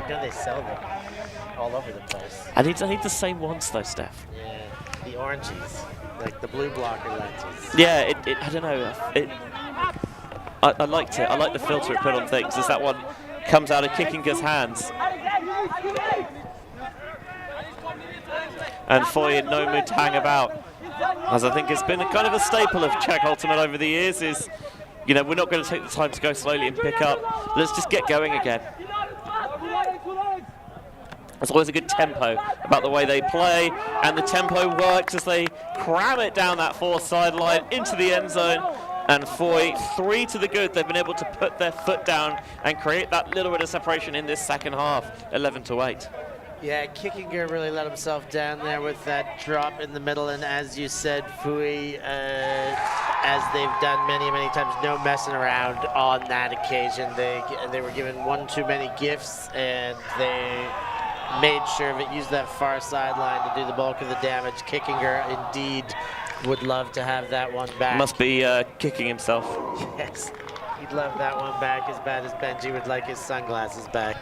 You know they sell them all over the place. I need the same ones though, Steph. Yeah, the oranges. Like the blue blocker lenses. Yeah, I don't know. I liked it. I like the filter it put on things, as that one comes out of Kickinger's hands. And Foy in no mood to hang about. As I think it's been a kind of a staple of Czech Ultimate over the years is, you know, we're not going to take the time to go slowly and pick up. Let's just get going again. There's always a good tempo about the way they play, and the tempo works as they cram it down that fourth sideline into the end zone. And Foy, 3 to the good. They've been able to put their foot down and create that little bit of separation in this second half, 11-8. Yeah, Kickinger really let himself down there with that drop in the middle, and as you said, Fui, as they've done many, many times, no messing around on that occasion. They were given one too many gifts, and they made sure of it, used that far sideline to do the bulk of the damage. Kickinger indeed would love to have that one back. Must be kicking himself. Yes, he'd love that one back as bad as Benji would like his sunglasses back,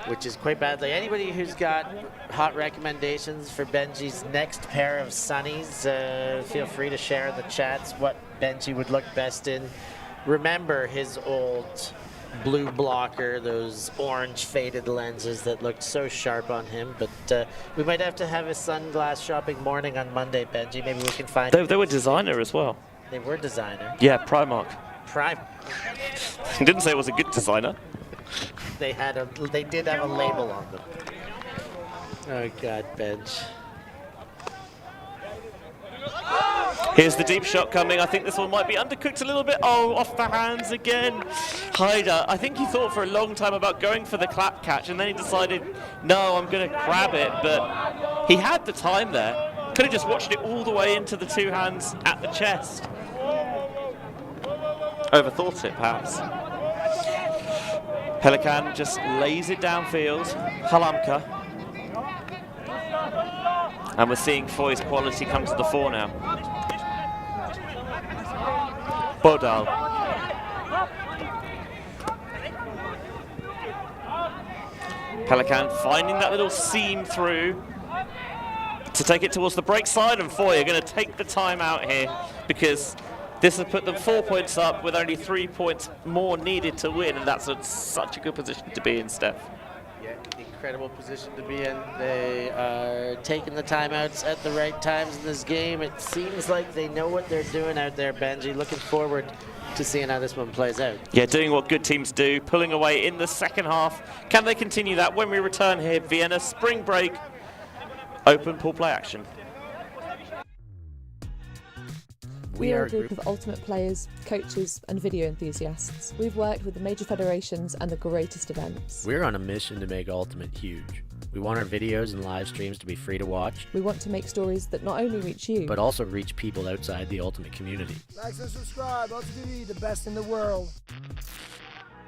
which is quite badly. Anybody who's got hot recommendations for Benji's next pair of sunnies, feel free to share in the chats what Benji would look best in. Remember his old blue blocker, those orange faded lenses that looked so sharp on him, but we might have to have a sunglass shopping morning on Monday, Benji. Maybe we can find They were designer as well. They were designer. Yeah, Primark. He didn't say it was a good designer. They did have a label on them. Oh God, Bench. Here's the deep shot coming. I think this one might be undercooked a little bit. Oh, off the hands again. Hyder, I think he thought for a long time about going for the clap catch, and then he decided, no, I'm going to grab it. But he had the time there. Could have just watched it all the way into the two hands at the chest. Overthought it, perhaps. Pelican just lays it downfield. Halamka. And we're seeing Foy's quality come to the fore now. Bodal. Pelican finding that little seam through to take it towards the break side, and Foy are going to take the time out here because This has put them 4 points up with only 3 points more needed to win, and that's such a good position to be in, Steph. Yeah, incredible position to be in. They are taking the timeouts at the right times in this game. It seems like they know what they're doing out there, Benji. Looking forward to seeing how this one plays out. Yeah, doing what good teams do, pulling away in the second half. Can they continue that when we return here? Vienna, spring break, open pool play action. We are a group of ultimate players, coaches and video enthusiasts. We've worked with the major federations and the greatest events. We're on a mission to make Ultimate huge. We want our videos and live streams to be free to watch. We want to make stories that not only reach you, but also reach people outside the Ultimate community. Like and subscribe, ULTI.TV, the best in the world.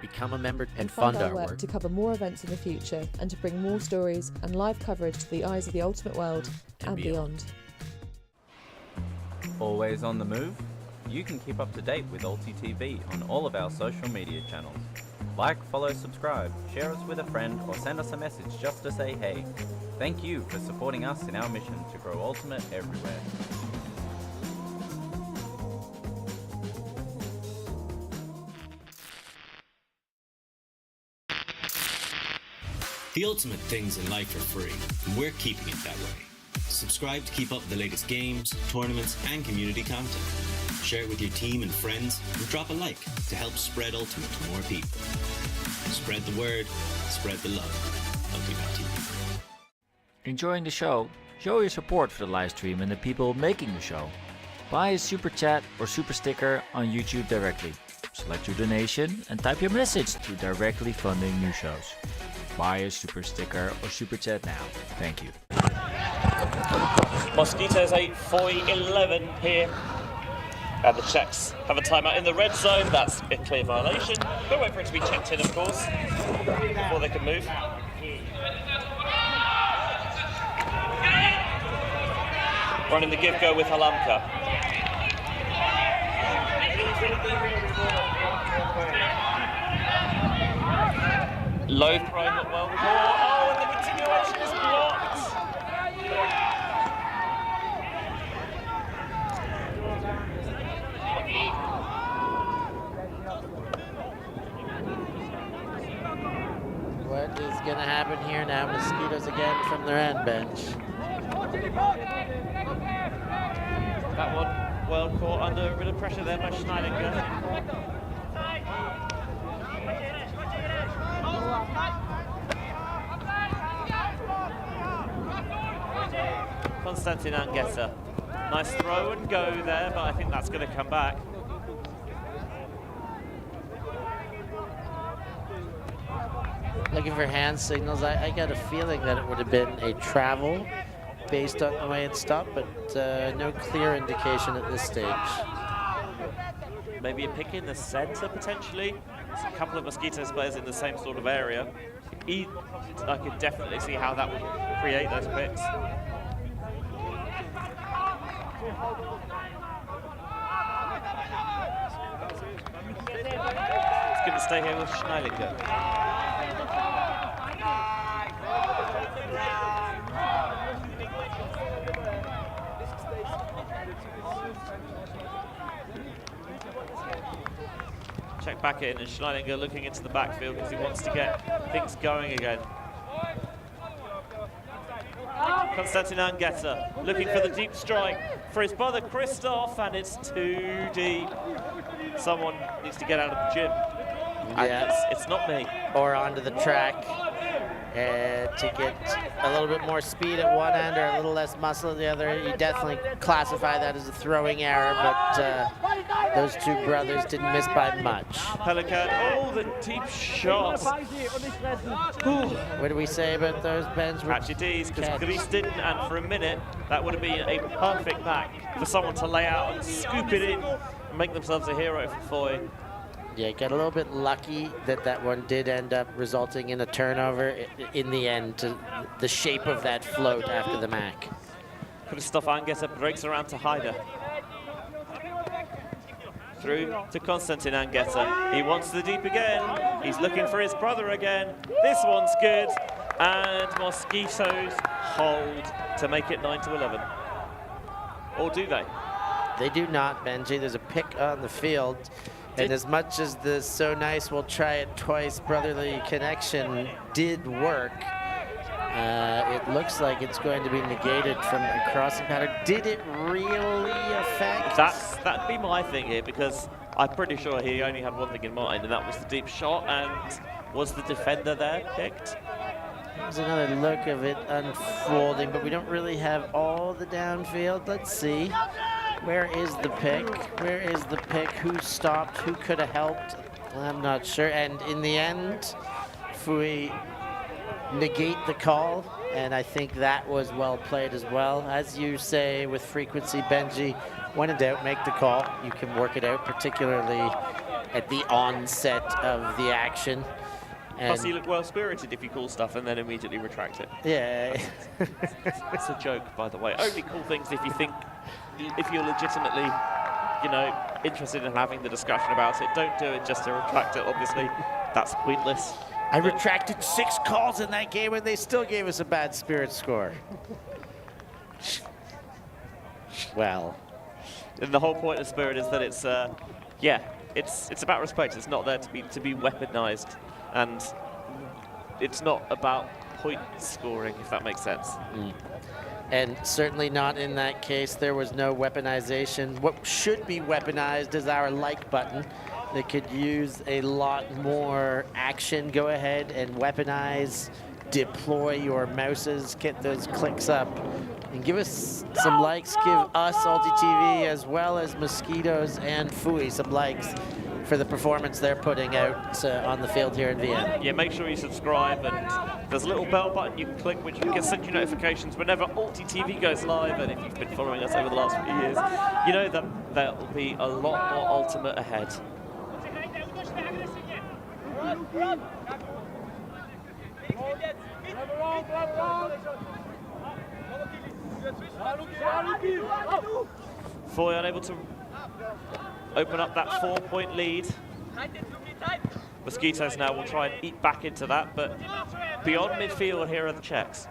Become a member and fund fund our work to cover more events in the future and to bring more stories and live coverage to the eyes of the Ultimate world and beyond. Always on the move? You can keep up to date with ULTI.TV on all of our social media channels. Like, follow, subscribe, share us with a friend, or send us a message just to say hey. Thank you for supporting us in our mission to grow Ultimate everywhere. The ultimate things in life are free, and we're keeping it that way. Subscribe to keep up with the latest games, tournaments, and community content. Share it with your team and friends, and drop a like to help spread Ultimate to more people. Spread the word, spread the love. ULTI.TV. Enjoying the show? Show your support for the live stream and the people making the show. Buy a super chat or super sticker on YouTube directly. Select your donation and type your message to directly funding new shows. Buy a super sticker or super chat now. Thank you. Mosquitoes 8, FUJ 11 here. And the Czechs have a timeout in the red zone. That's a clear violation. They'll wait for it to be checked in, of course, before they can move. Running the give go with Halamka. Low throw, not well caught. Oh, and the continuation is blocked. What is going to happen here now? Mosquitoes again from their end bench. That one well caught under a bit of pressure there by Schneidinger. Konstantin Angeta. Nice throw and go there, but I think that's going to come back. Looking for hand signals. I got a feeling that it would have been a travel based on the way it stopped, but no clear indication at this stage. Maybe a pick in the centre, potentially. There's a couple of Mosquitoes players in the same sort of area. I could definitely see how that would create those picks. It's going to stay here with Schneidinger. Check back in, and Schneidinger looking into the backfield because he wants to get things going again. Konstantin Angeta looking for the deep strike for his brother Christoph, and it's too deep. Someone needs to get out of the gym. Yeah. It's not me. Or onto the track to get a little bit more speed at one end or a little less muscle at the other. You definitely classify that as a throwing error, but those two brothers didn't miss by much. Pelican, oh, the deep shot. What do we say about those, Ben's? Actually, D's, because Greece didn't, and for a minute, that would have been a perfect back for someone to lay out and scoop it in and make themselves a hero for FUJ. Yeah, got a little bit lucky that that one did end up resulting in a turnover in the end to the shape of that float after the MAC. Christoph Angeta breaks around to Haider. Through to Konstantin Angeta. He wants the deep again. He's looking for his brother again. This one's good. And Mosquitoes hold to make it 9-11. Or do they? They do not, Benji. There's a pick on the field. And as much as the So Nice We'll Try It Twice brotherly connection did work, it looks like it's going to be negated from a crossing pattern. Did it really affect? That'd be my thing here, because I'm pretty sure he only had one thing in mind, and that was the deep shot. And was the defender there picked? There's another look of it unfolding, but we don't really have all the downfield. Let's see. Where is the pick? Where is the pick? Who stopped? Who could have helped? I'm not sure. And in the end, FUJ negate the call, and I think that was well played as well. As you say with frequency, Benji, when in doubt, make the call. You can work it out, particularly at the onset of the action. And plus, you look well-spirited if you call stuff and then immediately retract it. Yeah. It's a joke, by the way. Only call things if you're legitimately, interested in having the discussion about it. Don't do it just to retract it, obviously. That's pointless. I retracted 6 calls in that game, and they still gave us a bad spirit score. Well. And the whole point of spirit is that it's about respect. It's not there to be weaponized, and it's not about point scoring, if that makes sense. And certainly not in that case. There was no weaponization. What should be weaponized is our like button. They could use a lot more action. Go ahead and weaponize, deploy your mouses, get those clicks up, and give us some likes. Give us, ULTI.TV, as well as Mosquitoes and FUJ, some likes for the performance they're putting out on the field here in Vienna. Yeah, make sure you subscribe, and there's a little bell button you can click which can send you notifications whenever ULTI.TV goes live. And if you've been following us over the last few years, you know that there will be a lot more Ultimate ahead. FUJ unable to open up that 4-point lead. Mosquitoes now will try and eat back into that, but beyond midfield, here are the checks.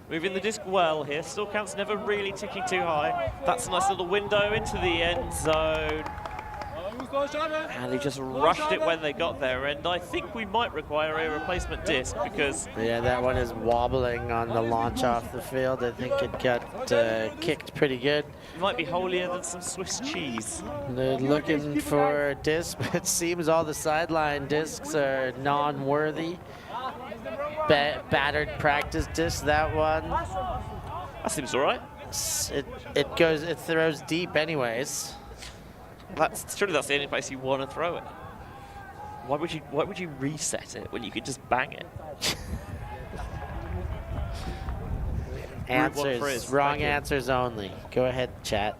Moving the disc well here. Still counts never really ticking too high. That's a nice little window into the end zone. And they just rushed it when they got there, and I think we might require a replacement disc because... Yeah, that one is wobbling on the launch off the field. I think it got kicked pretty good. It might be holier than some Swiss cheese. They're looking for a disc, but it seems all the sideline discs are non-worthy. Battered practice disc, that one. That seems all right. It throws deep anyways. Surely that's the only place you want to throw it. Why would you reset it when you could just bang it? Answers, wrong answers only. Go ahead, chat.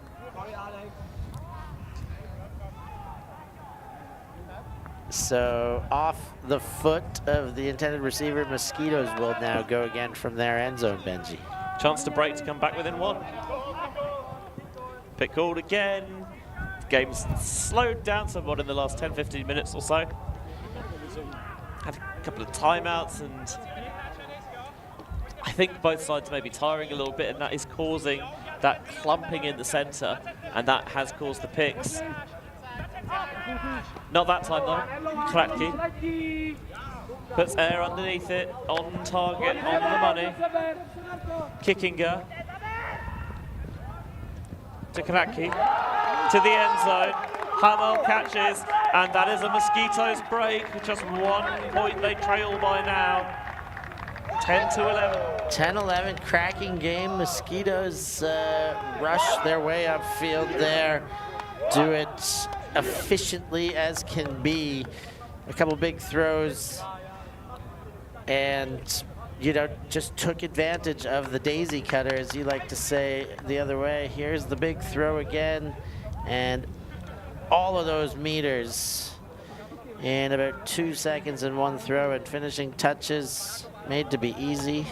So off the foot of the intended receiver, Mosquitoes will now go again from their end zone, Benji. Chance to break to come back within 1. Pick called again. The game's slowed down somewhat in the last 10-15 minutes or so. Had a couple of timeouts, and I think both sides may be tiring a little bit, and that is causing that clumping in the center, and that has caused the picks. Not that time though. Kratky puts air underneath it, on target, on the money. Kickinger to Kratky, to the end zone. Hamel catches, and that is a Mosquitoes break. Just 1 point they trail by now. 10-11. 10-11, cracking game. Mosquitoes rush their way upfield there. Do it efficiently as can be. A couple big throws, and just took advantage of the daisy cutter, as you like to say the other way. Here's the big throw again, and all of those meters in about 2 seconds in one throw, and finishing touches made to be easy.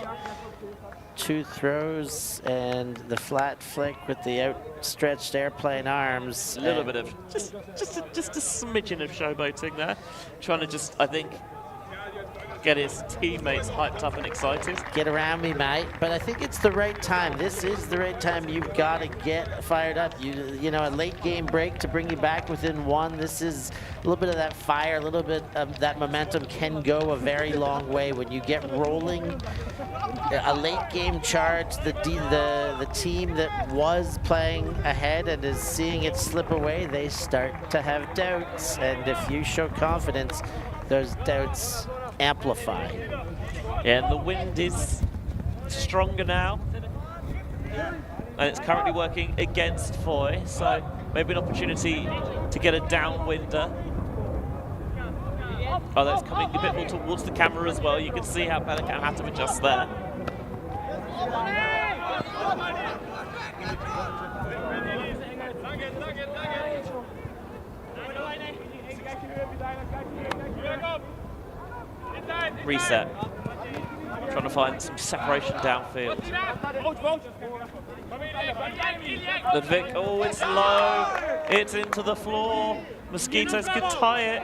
2 throws and the flat flick with the outstretched airplane arms. A little bit of just a smidgen of showboating there, trying to just, I think, get his teammates hyped up and excited. Get around me, mate. But I think it's the right time. This is the right time. You've got to get fired up. You know, a late game break to bring you back within 1. This is a little bit of that fire, a little bit of that momentum can go a very long way when you get rolling. A late game charge, the team that was playing ahead and is seeing it slip away, they start to have doubts. And if you show confidence, those doubts amplify. Yeah, and the wind is stronger now, and it's currently working against Foy, so maybe an opportunity to get a downwinder. Although it's coming a bit more towards the camera as well, you can see how Pelican had to adjust there. Reset. Trying to find some separation downfield. Ludwig, oh, it's low. It's into the floor. Mosquitoes could tie it.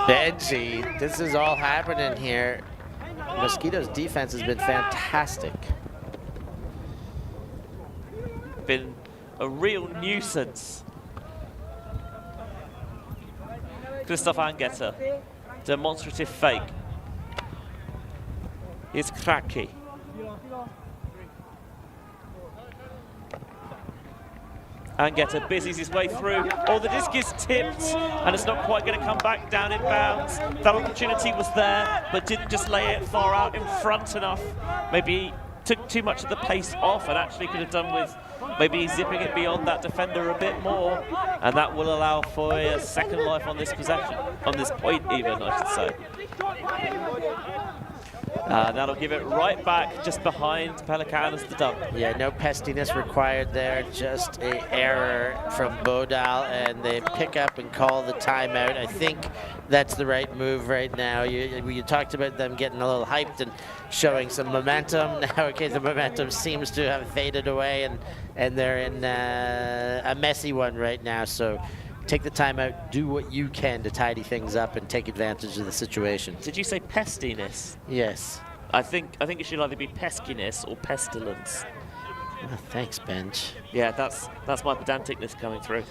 Benji, this is all happening here. Mosquitoes' defense has been fantastic. Been a real nuisance. Christoph Angetter, demonstrative fake. Here's Kraki. Angetter busies his way through. Oh, the disc is tipped, and it's not quite going to come back down in bounds. That opportunity was there, but didn't just lay it far out in front enough. Maybe took too much of the pace off and actually could have done with maybe zipping it beyond that defender a bit more, and that will allow for a second life on this possession, on this point even, I should say. That'll give it right back just behind Pelican as the dunk. Yeah, no pestiness required there, just an error from Bodal, and they pick up and call the timeout. I think that's the right move right now. You talked about them getting a little hyped and showing some momentum. Now, okay, the momentum seems to have faded away, and they're in a messy one right now. So take the timeout, do what you can to tidy things up and take advantage of the situation. Did you say pestiness? Yes. I think it should either be peskiness or pestilence. Oh, thanks, Benj. Yeah, that's my pedanticness coming through.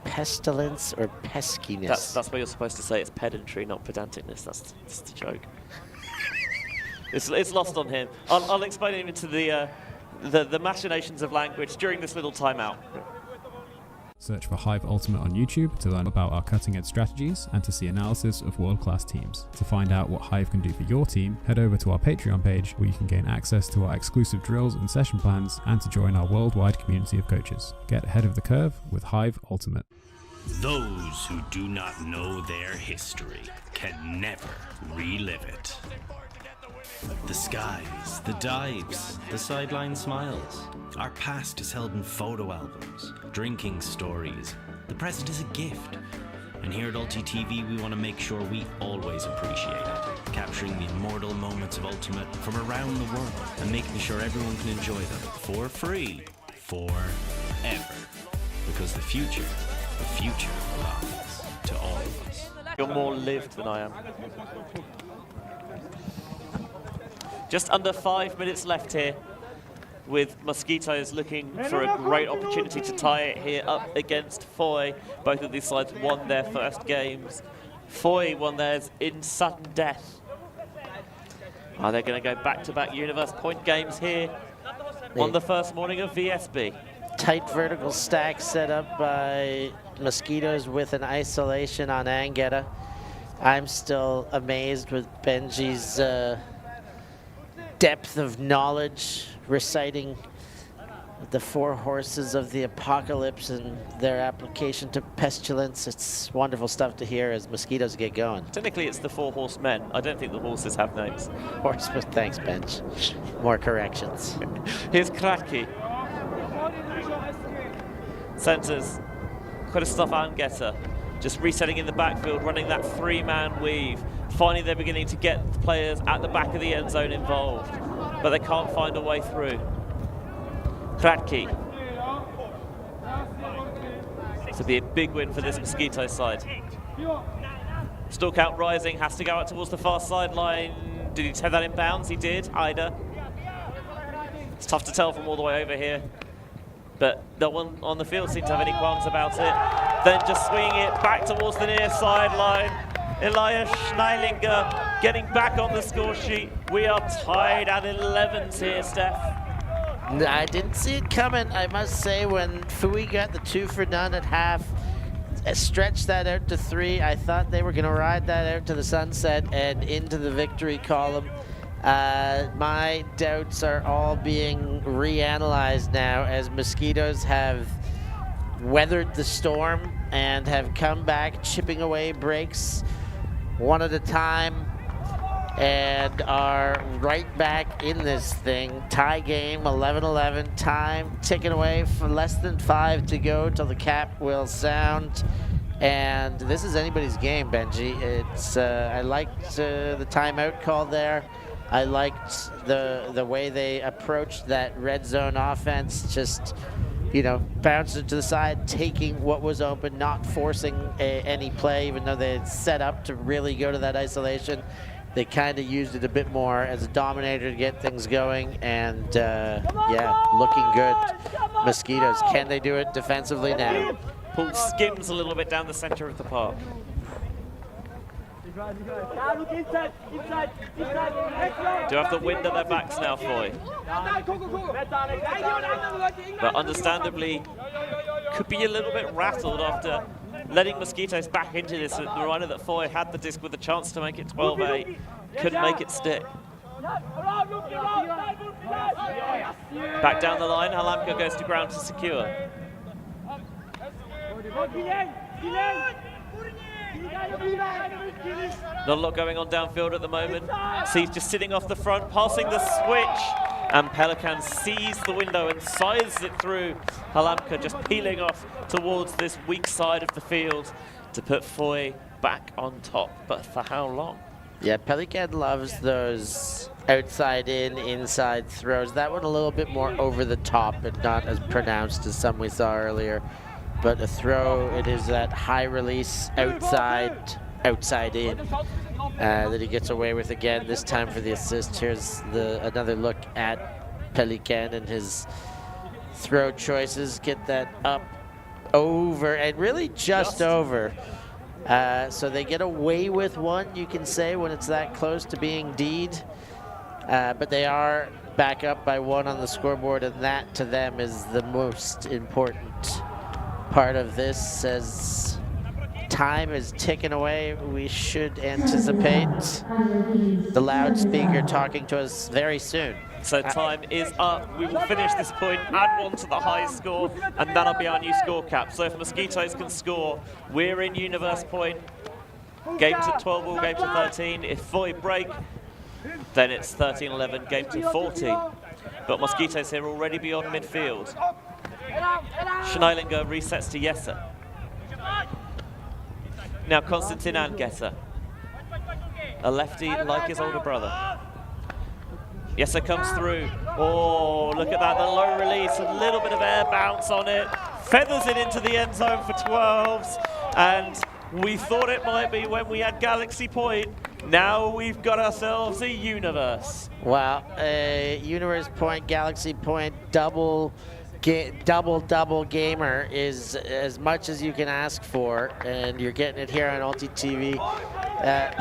Pestilence or peskiness? That's what you're supposed to say. It's pedantry, not pedanticness. That's the joke. It's lost on him. I'll explain it into the machinations of language during this little timeout. Search for Hive Ultimate on YouTube to learn about our cutting-edge strategies and to see analysis of world-class teams. To find out what Hive can do for your team, head over to our Patreon page where you can gain access to our exclusive drills and session plans and to join our worldwide community of coaches. Get ahead of the curve with Hive Ultimate. Those who do not know their history can never relive it. The skies, the dives, the sideline smiles. Our past is held in photo albums, drinking stories. The present is a gift. And here at ULTI.TV, we want to make sure we always appreciate it, capturing the immortal moments of Ultimate from around the world and making sure everyone can enjoy them for free, forever. Because the future belongs to all of us. You're more lived than I am. Just under 5 minutes left here, with Mosquitoes looking for a great opportunity to tie it here up against Foy. Both of these sides won their first games. Foy won theirs in sudden death. Are they going to go back-to-back Universe point games here on the first morning of VSB? Tight vertical stack set up by Mosquitoes with an isolation on Angetter. I'm still amazed with Benji's depth of knowledge, reciting the 4 horses of the apocalypse and their application to pestilence. It's wonderful stuff to hear as Mosquitoes get going. Technically, it's the 4 horsemen. I don't think the horses have names. Horsemen, thanks, Bench. More corrections. Here's Kraki. Centers. Christoph Angetter. Just resetting in the backfield, running that 3-man weave. Finally, they're beginning to get players at the back of the end zone involved. but they can't find a way through. Kratky. This will be a big win for this Mosquito side. Still count rising, has to go out towards the far sideline. Did he take that in bounds? He did, Ida. It's tough to tell from all the way over here, but no one on the field seemed to have any qualms about it. Then just swinging it back towards the near sideline. Elias Schneilinger getting back on the score sheet. We are tied at 11s here, Steph. I didn't see it coming, I must say, when FUJ got the 2 for none at half. Stretched that out to 3. I thought they were going to ride that out to the sunset and into the victory column. My doubts are all being reanalyzed now as Mosquitoes have weathered the storm and have come back chipping away breaks one at a time and are right back in this thing. Tie game, 11-11, time ticking away for less than 5 to go till the cap will sound. And this is anybody's game, Benji. It's I liked the timeout call there. I liked the way they approached that red zone offense, just, you know, bouncing it to the side, taking what was open, not forcing any play, even though they had set up to really go to that isolation. They kind of used it a bit more as a dominator to get things going, and yeah, looking good. Mosquitoes, can they do it defensively now? Paul skims a little bit down the center of the park. Do have the wind at their backs now, Foy. But understandably, could be a little bit rattled after letting Mosquitoes back into this. The reminder that Foy had the disc with a chance to make it 12-8, couldn't make it stick. Back down the line, Halamka goes to ground to secure. Not a lot going on downfield at the moment. So he's just sitting off the front, passing the switch, and Pelican sees the window and sizes it through. Halamka just peeling off towards this weak side of the field to put Foy back on top. But for how long? Yeah, Pelican loves those outside in, inside throws. That one a little bit more over the top and not as pronounced as some we saw earlier. But a throw, it is that high release outside in that he gets away with again, this time for the assist. Here's another look at Pelican and his throw choices. Get that up, over, and really just over. So they get away with one, you can say, when it's that close to being D'd. But they are back up by 1 on the scoreboard, and that to them is the most important part of this. As time is ticking away, we should anticipate the loudspeaker talking to us very soon. So time is up. We will finish this point, add 1 to the high score, and that'll be our new score cap. So if Mosquitoes can score, we're in Universe Point. Game to 12 all, game to 13. If Foy break, then it's 13-11, game to 14. But Mosquitoes here already beyond midfield. Schneilinger resets to Yesser. Now Konstantin Angetter, a lefty like his older brother. Yesser comes through. Oh, look at that, the low release, a little bit of air bounce on it. Feathers it into the end zone for 12s. And we thought it might be when we had Galaxy Point. Now we've got ourselves a Universe. Wow, a Universe Point, Galaxy Point, double gamer is as much as you can ask for, and you're getting it here on ULTI.TV.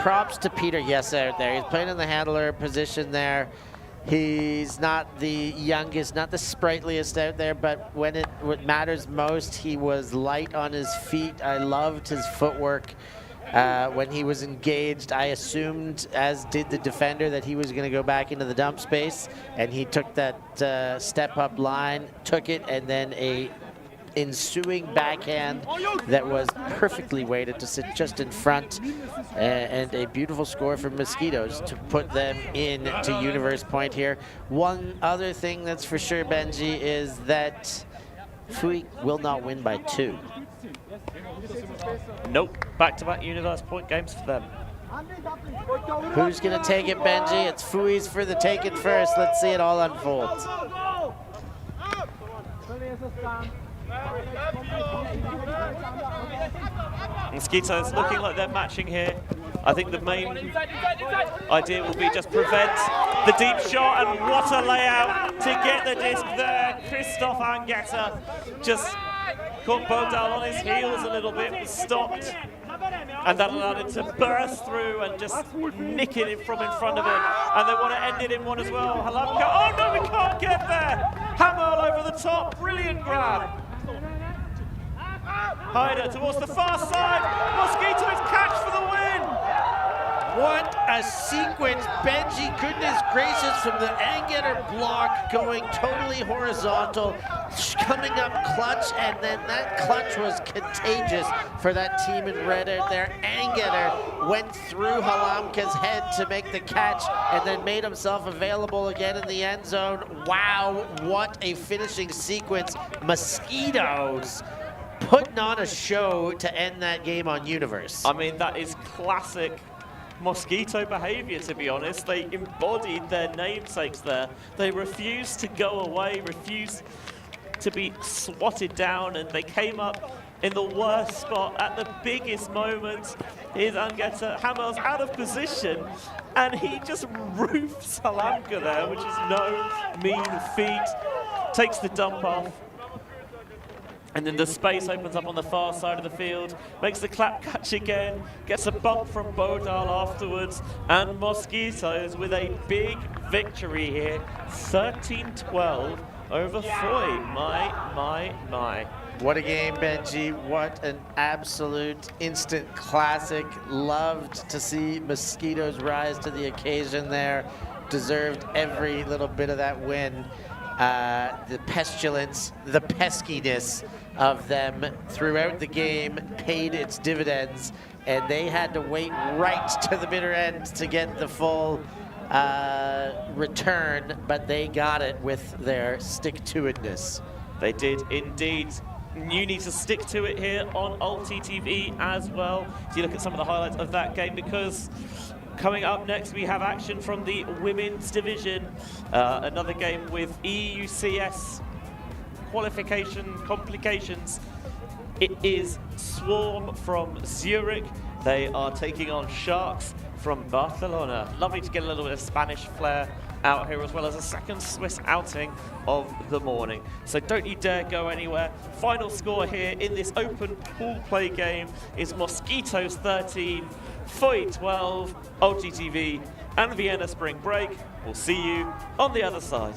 Props to Peter Yesser out there. He's playing in the handler position there. He's not the youngest, not the sprightliest out there, but when it matters most, he was light on his feet. I loved his footwork. When he was engaged, I assumed, as did the defender, that he was going to go back into the dump space, and he took that step-up line, took it, and then a ensuing backhand that was perfectly weighted to sit just in front, and a beautiful score for Mosquitoes to put them into Universe Point here. One other thing that's for sure, Benji, is that FUJ will not win by 2. Nope, back-to-back Universe Point games for them. Who's going to take it, Benji? It's FUJ's for the taking first. Let's see it all unfold. Mosquitoes looking like they're matching here. I think the main idea will be just prevent the deep shot, and what a layout to get the disc there. Christoph Angetta just caught Bodal on his heels a little bit, was stopped, and that allowed him to burst through and just nick it from in front of him. And they want to end it in one as well. Halamka, oh no, we can't get there. Hamel over the top, brilliant grab. Hyder towards the far side. Mosquitoes catch for the win. What a sequence. Benji, goodness gracious, from the Angetter block going totally horizontal, coming up clutch, and then that clutch was contagious for that team in red there. Angetter went through Halamka's head to make the catch and then made himself available again in the end zone. Wow, what a finishing sequence. Mosquitoes putting on a show to end that game on Universe. I mean, that is classic Mosquito behavior, to be honest. They embodied their namesakes there. They refused to go away, refused to be swatted down, and they came up in the worst spot at the biggest moment. Here's Angetta. Hamel's out of position, and he just roofs Halamka there, which is no mean feat. Takes the dump off. And then the space opens up on the far side of the field, makes the clap catch again, gets a bump from Bodal afterwards, and Mosquitoes with a big victory here, 13-12 over FUJ. My. What a game, Benji. What an absolute instant classic. Loved to see Mosquitoes rise to the occasion there. Deserved every little bit of that win. The pestilence, the peskiness of them throughout the game paid its dividends, and they had to wait right to the bitter end to get the full return, but they got it with their stick-to-itness. They did indeed. You need to stick to it here on ULTI.TV as well. So you look at some of the highlights of that game, because coming up next, we have action from the women's division. Another game with EUCS qualification complications. It is Swarm from Zurich. They are taking on Sharks from Barcelona. Lovely to get a little bit of Spanish flair out here, as well as a second Swiss outing of the morning. So don't you dare go anywhere. Final score here in this open pool play game is Mosquitoes 13, FUJ 12, ULTI.TV and Vienna Spring Break. We'll see you on the other side.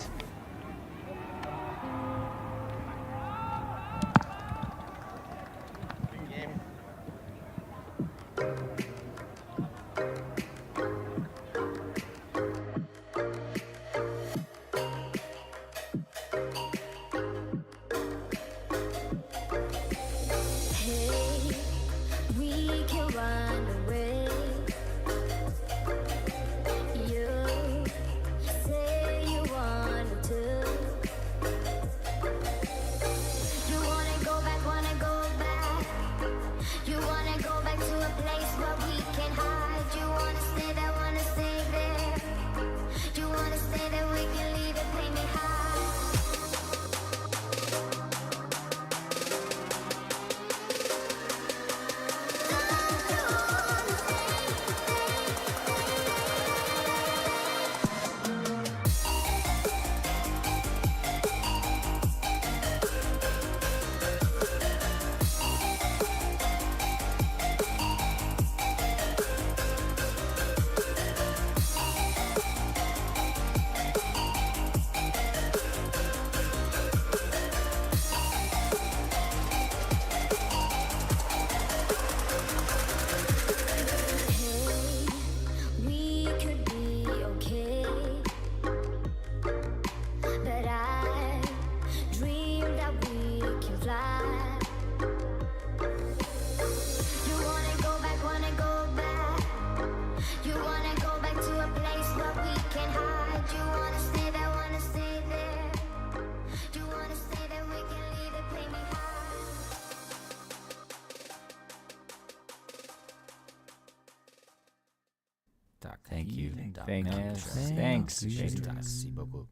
Thank you. Merci. Thanks. Merci beaucoup.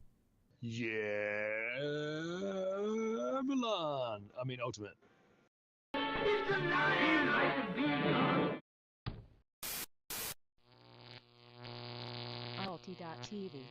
Yeah, Milan. I mean, Ultimate. ULTI.TV.